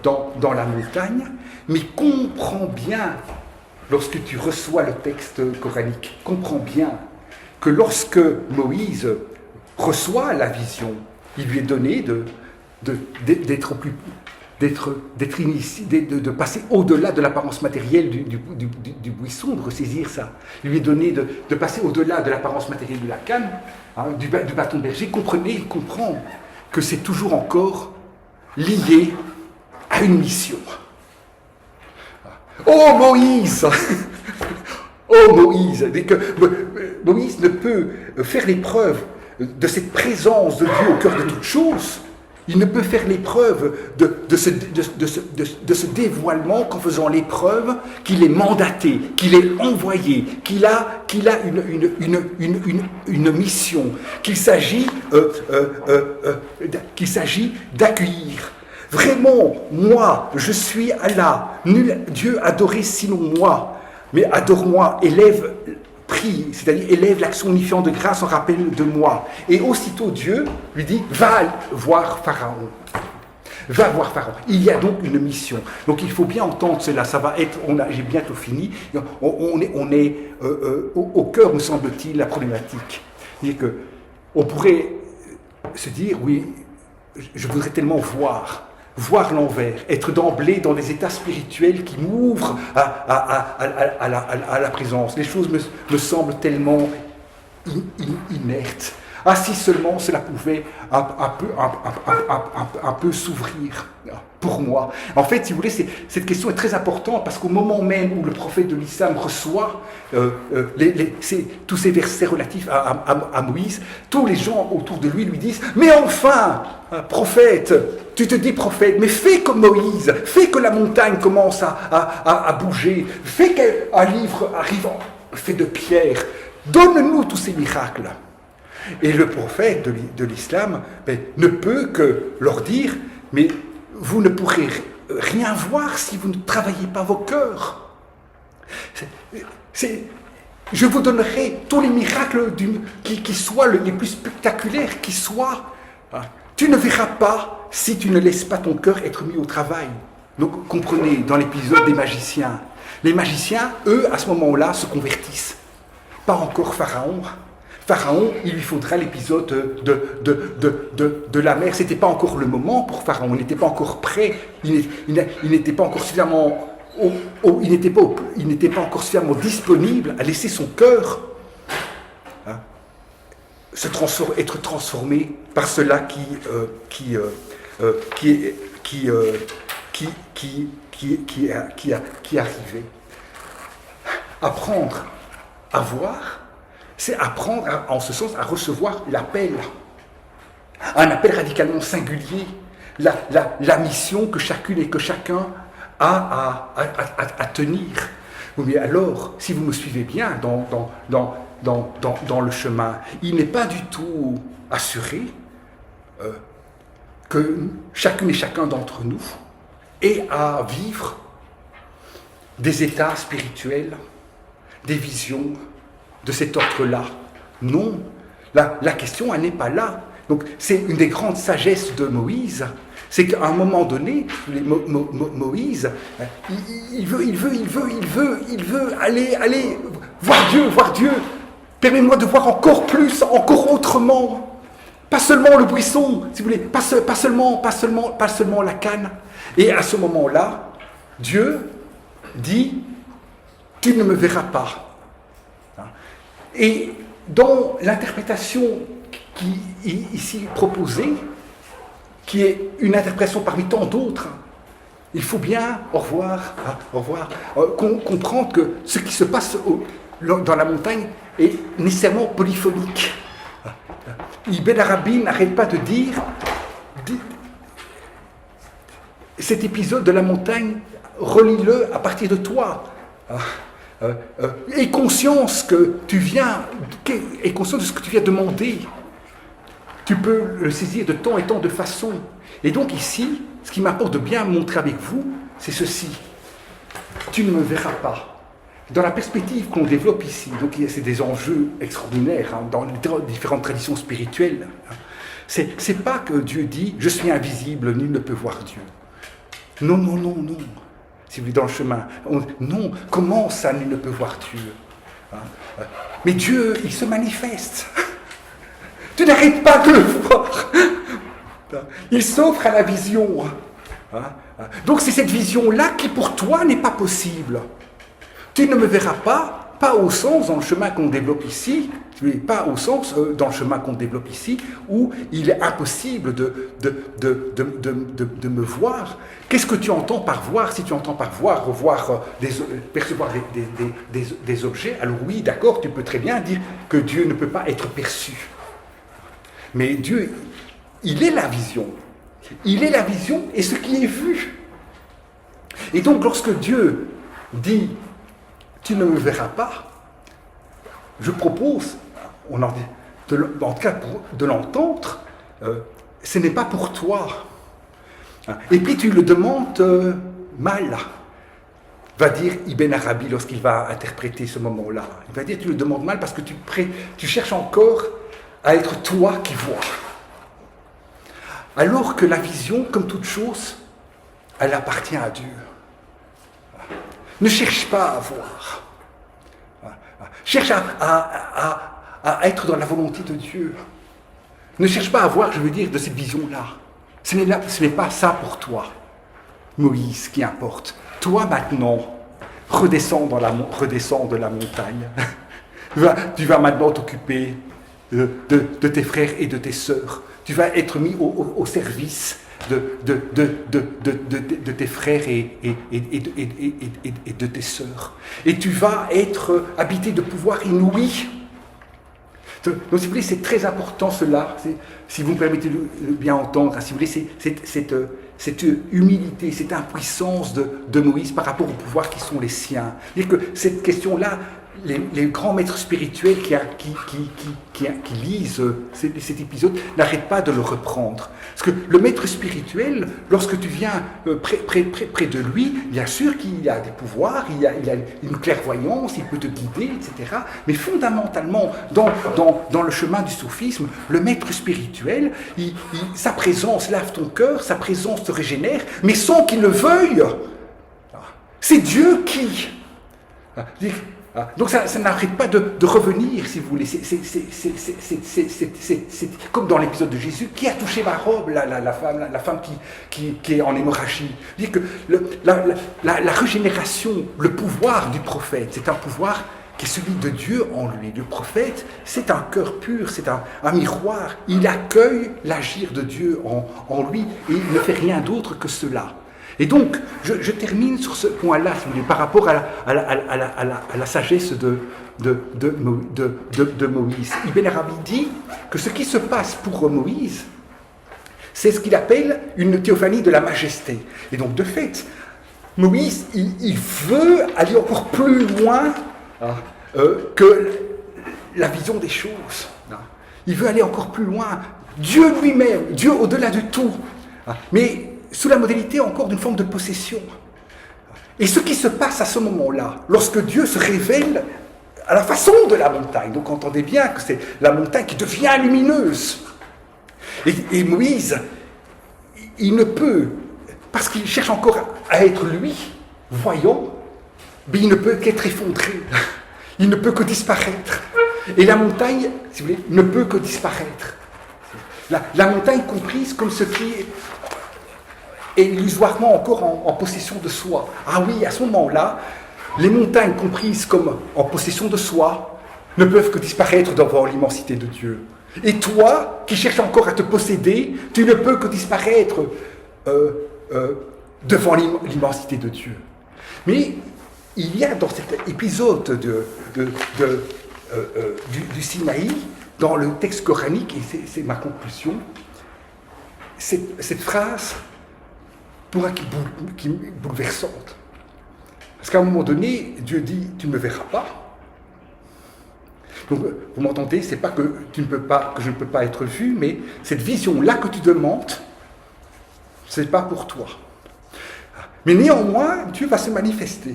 dans la montagne. Mais comprends bien, lorsque tu reçois le texte coranique, comprends bien que lorsque Moïse reçoit la vision. Il lui est donné de passer au-delà de l'apparence matérielle du buisson, de ressaisir ça. Il lui est donné de passer au-delà de l'apparence matérielle de la canne, du bâton de berger. Comprenez, il comprend que c'est toujours encore lié à une mission. Oh Moïse Oh Moïse, Moïse ne peut faire l'épreuve de cette présence de Dieu au cœur de toutes choses. Il ne peut faire l'épreuve de ce dévoilement qu'en faisant l'épreuve qu'il est mandaté, qu'il est envoyé, qu'il a une mission, qu'il s'agit d'accueillir. Vraiment, moi, je suis Allah, nul Dieu adoré sinon moi, mais adore-moi, prie, c'est-à-dire élève l'action unifiante de grâce en rappel de moi. Et aussitôt Dieu lui dit, va voir Pharaon. Va voir Pharaon. Il y a donc une mission. Donc il faut bien entendre cela. Ça va être, j'ai bientôt fini. On est au cœur, me semble-t-il, la problématique. C'est-à-dire que on pourrait se dire, oui, je voudrais tellement voir l'envers, être d'emblée dans des états spirituels qui m'ouvrent à la présence. Les choses me semblent tellement inertes. Ah, si seulement cela pouvait un peu s'ouvrir pour moi. En fait, si vous voulez, cette question est très importante parce qu'au moment même où le prophète de l'islam reçoit tous ces versets relatifs à Moïse, tous les gens autour de lui disent « Mais enfin, prophète, tu te dis prophète, mais fais comme Moïse, fais que la montagne commence à bouger, fais qu'un livre arrive fait de pierre, donne-nous tous ces miracles. » Et le prophète de l'islam ne peut que leur dire « Mais vous ne pourrez rien voir si vous ne travaillez pas vos cœurs. Je vous donnerai tous les miracles qui soient les plus spectaculaires qui soient. Tu ne verras pas si tu ne laisses pas ton cœur être mis au travail. » Donc comprenez, dans l'épisode des magiciens, les magiciens, eux, à ce moment-là, se convertissent. Pas encore Pharaon. Pharaon, il lui faudra l'épisode de la mer. Ce n'était pas encore le moment pour Pharaon. Il n'était pas encore prêt. Il n'était pas encore suffisamment... il n'était pas encore suffisamment disponible à laisser son cœur être transformé par cela qui arrivait. Apprendre à voir, c'est apprendre en ce sens à recevoir l'appel, un appel radicalement singulier, la mission que chacune et que chacun a à tenir. Mais alors, si vous me suivez bien dans le chemin, il n'est pas du tout assuré que chacune et chacun d'entre nous ait à vivre des états spirituels, des visions de cet ordre-là. Non, la question, elle n'est pas là. Donc, c'est une des grandes sagesses de Moïse, c'est qu'à un moment donné, Moïse, il veut aller voir Dieu. Permets-moi de voir encore plus, encore autrement. Pas seulement le buisson, si vous voulez, pas seulement la canne. Et à ce moment-là, Dieu dit, tu ne me verras pas. Et dans l'interprétation qui est ici proposée, qui est une interprétation parmi tant d'autres, il faut bien, comprendre que ce qui se passe dans la montagne est nécessairement polyphonique. Ibn Arabi n'arrête pas de dire cet épisode de la montagne, relis-le à partir de toi. Aie conscience de ce que tu viens demander. Tu peux le saisir de tant et tant de façons. Et donc ici, ce qui m'apporte de bien montrer avec vous, c'est ceci. Tu ne me verras pas. Dans la perspective qu'on développe ici, donc c'est des enjeux extraordinaires dans les différentes traditions spirituelles. C'est pas que Dieu dit « je suis invisible, nul ne peut voir Dieu ». Non. Si vous êtes dans le chemin, non, comment ça, nul ne peut voir Dieu ? Mais Dieu, il se manifeste. Tu n'arrêtes pas de le voir. Il s'offre à la vision. Donc c'est cette vision-là qui pour toi n'est pas possible. Tu ne me verras pas au sens dans le chemin qu'on développe ici, pas au sens dans le chemin qu'on développe ici, où il est impossible de me voir. Qu'est-ce que tu entends par voir? Si tu entends par voir, revoir, percevoir des objets, alors oui, d'accord, tu peux très bien dire que Dieu ne peut pas être perçu. Mais Dieu, il est la vision. Il est la vision et ce qui est vu. Et donc lorsque Dieu dit « tu ne me verras pas », je propose, en tout cas de l'entendre, ce n'est pas pour toi. Et puis tu le demandes mal, va dire Ibn Arabi lorsqu'il va interpréter ce moment-là. Il va dire tu le demandes mal parce que tu cherches encore à être toi qui vois. Alors que la vision, comme toute chose, elle appartient à Dieu. Ne cherche pas à voir. Cherche à être dans la volonté de Dieu. Ne cherche pas à voir, je veux dire, de cette vision-là. Ce n'est pas ça pour toi, Moïse, qui importe. Toi, maintenant, redescends de la montagne. Tu vas maintenant t'occuper de tes frères et de tes sœurs. Tu vas être mis au service de tes frères et de tes sœurs. Et tu vas être habité de pouvoirs inouïs. Donc, si vous voulez, c'est très important cela, si vous me permettez de bien entendre, si vous voulez, cette humilité, cette impuissance de Moïse par rapport aux pouvoirs qui sont les siens. C'est-à-dire que cette question-là, les grands maîtres spirituels qui lisent cet épisode n'arrêtent pas de le reprendre. Parce que le maître spirituel, lorsque tu viens près de lui, bien sûr qu'il a des pouvoirs, il a une clairvoyance, il peut te guider, etc. Mais fondamentalement, dans le chemin du soufisme, le maître spirituel, sa présence lave ton cœur, sa présence te régénère, mais sans qu'il le veuille. C'est Dieu qui... Donc ça n'arrête pas de revenir, si vous voulez. C'est comme dans l'épisode de Jésus, qui a touché ma robe, la femme qui est en hémorragie. Dire que la régénération, le pouvoir du prophète, c'est un pouvoir qui est celui de Dieu en lui. Le prophète, c'est un cœur pur, c'est un miroir. Il accueille l'agir de Dieu en lui et il ne fait rien d'autre que cela. Et donc, je termine sur ce point-là, si vous voulez, par rapport à la sagesse de Moïse. Ibn Arabi dit que ce qui se passe pour Moïse, c'est ce qu'il appelle une théophanie de la majesté. Et donc, de fait, Moïse, il veut aller encore plus loin que la vision des choses. Il veut aller encore plus loin. Dieu lui-même, Dieu au-delà de tout. Mais sous la modalité encore d'une forme de possession. Et ce qui se passe à ce moment-là, lorsque Dieu se révèle à la façon de la montagne, donc entendez bien que c'est la montagne qui devient lumineuse. Et Moïse, il ne peut, parce qu'il cherche encore à être lui, voyant, mais il ne peut qu'être effondré. Il ne peut que disparaître. Et la montagne, si vous voulez, ne peut que disparaître. La montagne comprise comme ce qui est illusoirement encore en possession de soi. Ah oui, à ce moment-là, les montagnes comprises comme en possession de soi ne peuvent que disparaître devant l'immensité de Dieu. Et toi, qui cherches encore à te posséder, tu ne peux que disparaître devant l'immensité de Dieu. Mais il y a dans cet épisode du Sinaï, dans le texte coranique, et c'est ma conclusion, cette phrase pour qui est bouleversante. Parce qu'à un moment donné, Dieu dit « tu ne me verras pas ». Donc, vous m'entendez, c'est pas que je ne peux pas être vu, mais cette vision-là que tu demandes, ce n'est pas pour toi. Mais néanmoins, Dieu va se manifester.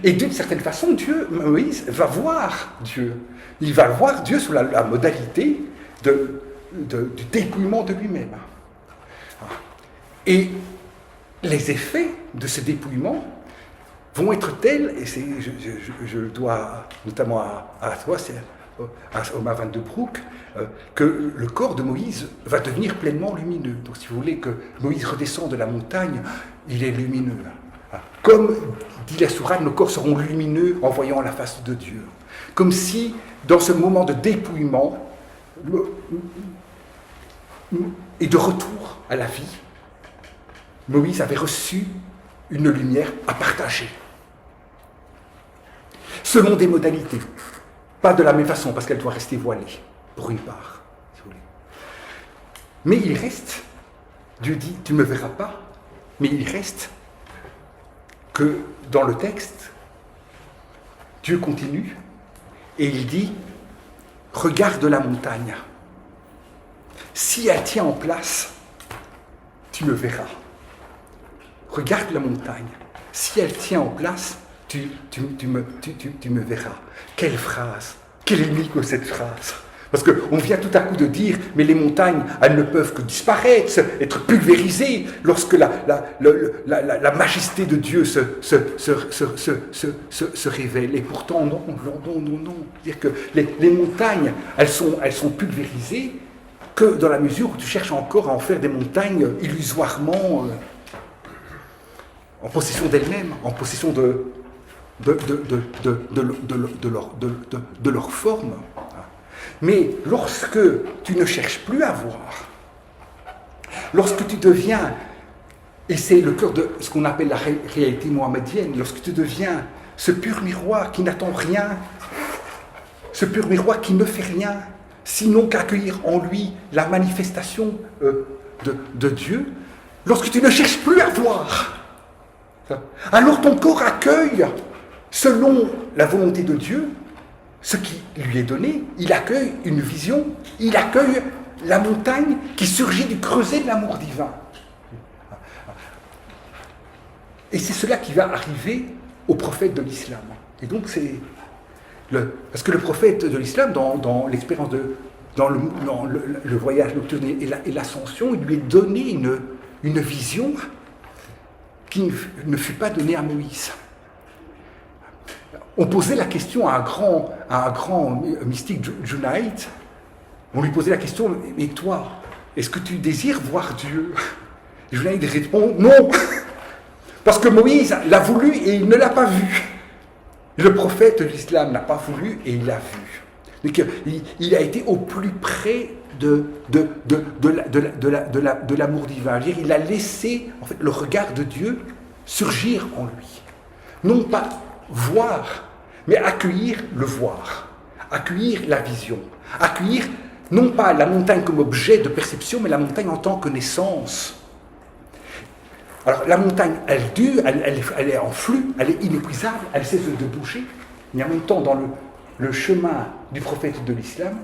Et d'une certaine façon, Moïse va voir Dieu. Il va voir Dieu sous la modalité du dépouillement de lui-même. Et les effets de ce dépouillement vont être tels, et je dois notamment à toi, au Marin de Brook, que le corps de Moïse va devenir pleinement lumineux. Donc si vous voulez que Moïse redescende de la montagne, il est lumineux. Comme dit la sourate, nos corps seront lumineux en voyant la face de Dieu. Comme si, dans ce moment de dépouillement et de retour à la vie, Moïse avait reçu une lumière à partager. Selon des modalités. Pas de la même façon, parce qu'elle doit rester voilée, pour une part, si vous voulez. Mais il reste, Dieu dit, tu ne me verras pas, mais il reste que dans le texte, Dieu continue et il dit, regarde la montagne. Si elle tient en place, tu me verras. Regarde la montagne. Si elle tient en place, tu me verras. Quelle phrase! Quelle énigme cette phrase! Parce qu'on vient tout à coup de dire, mais les montagnes, elles ne peuvent que disparaître, être pulvérisées lorsque la majesté de Dieu se révèle. Et pourtant, non. C'est-à-dire que les montagnes, elles sont pulvérisées que dans la mesure où tu cherches encore à en faire des montagnes illusoirement en possession d'elles-mêmes, en possession de leur forme. Mais lorsque tu ne cherches plus à voir, lorsque tu deviens, et c'est le cœur de ce qu'on appelle la réalité mohammedienne, lorsque tu deviens ce pur miroir qui n'attend rien, ce pur miroir qui ne fait rien, sinon qu'accueillir en lui la manifestation de Dieu, lorsque tu ne cherches plus à voir, alors ton corps accueille, selon la volonté de Dieu, ce qui lui est donné. Il accueille une vision, il accueille la montagne qui surgit du creuset de l'amour divin. Et c'est cela qui va arriver au prophète de l'islam. Et donc parce que le prophète de l'islam, dans l'expérience dans le voyage nocturne et l'ascension, il lui est donné une vision qui ne fut pas donnée à Moïse. On posait la question à un grand mystique, Junaïd. On lui posait la question, mais toi, est-ce que tu désires voir Dieu? Et Junaïd répond, non, parce que Moïse l'a voulu et il ne l'a pas vu. Le prophète de l'islam n'a pas voulu et il l'a vu. Donc, il a été au plus près de l'amour divin. Il a laissé en fait, le regard de Dieu surgir en lui. Non pas voir, mais accueillir le voir, accueillir la vision, accueillir non pas la montagne comme objet de perception, mais la montagne en tant que naissance. Alors la montagne, elle est en flux, elle est inépuisable, elle cesse de bouger, mais en même temps dans le chemin du prophète de l'islam,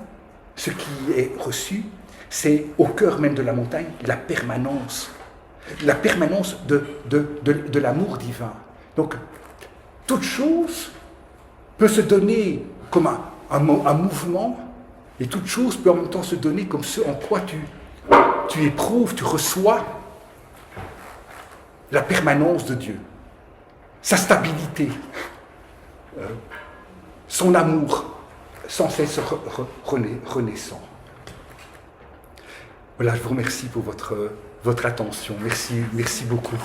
ce qui est reçu, c'est au cœur même de la montagne, la permanence de l'amour divin. Donc, toute chose peut se donner comme un mouvement, et toute chose peut en même temps se donner comme ce en quoi tu éprouves, tu reçois la permanence de Dieu, sa stabilité, son amour sans cesse renaissant. Voilà, je vous remercie pour votre attention. Merci beaucoup.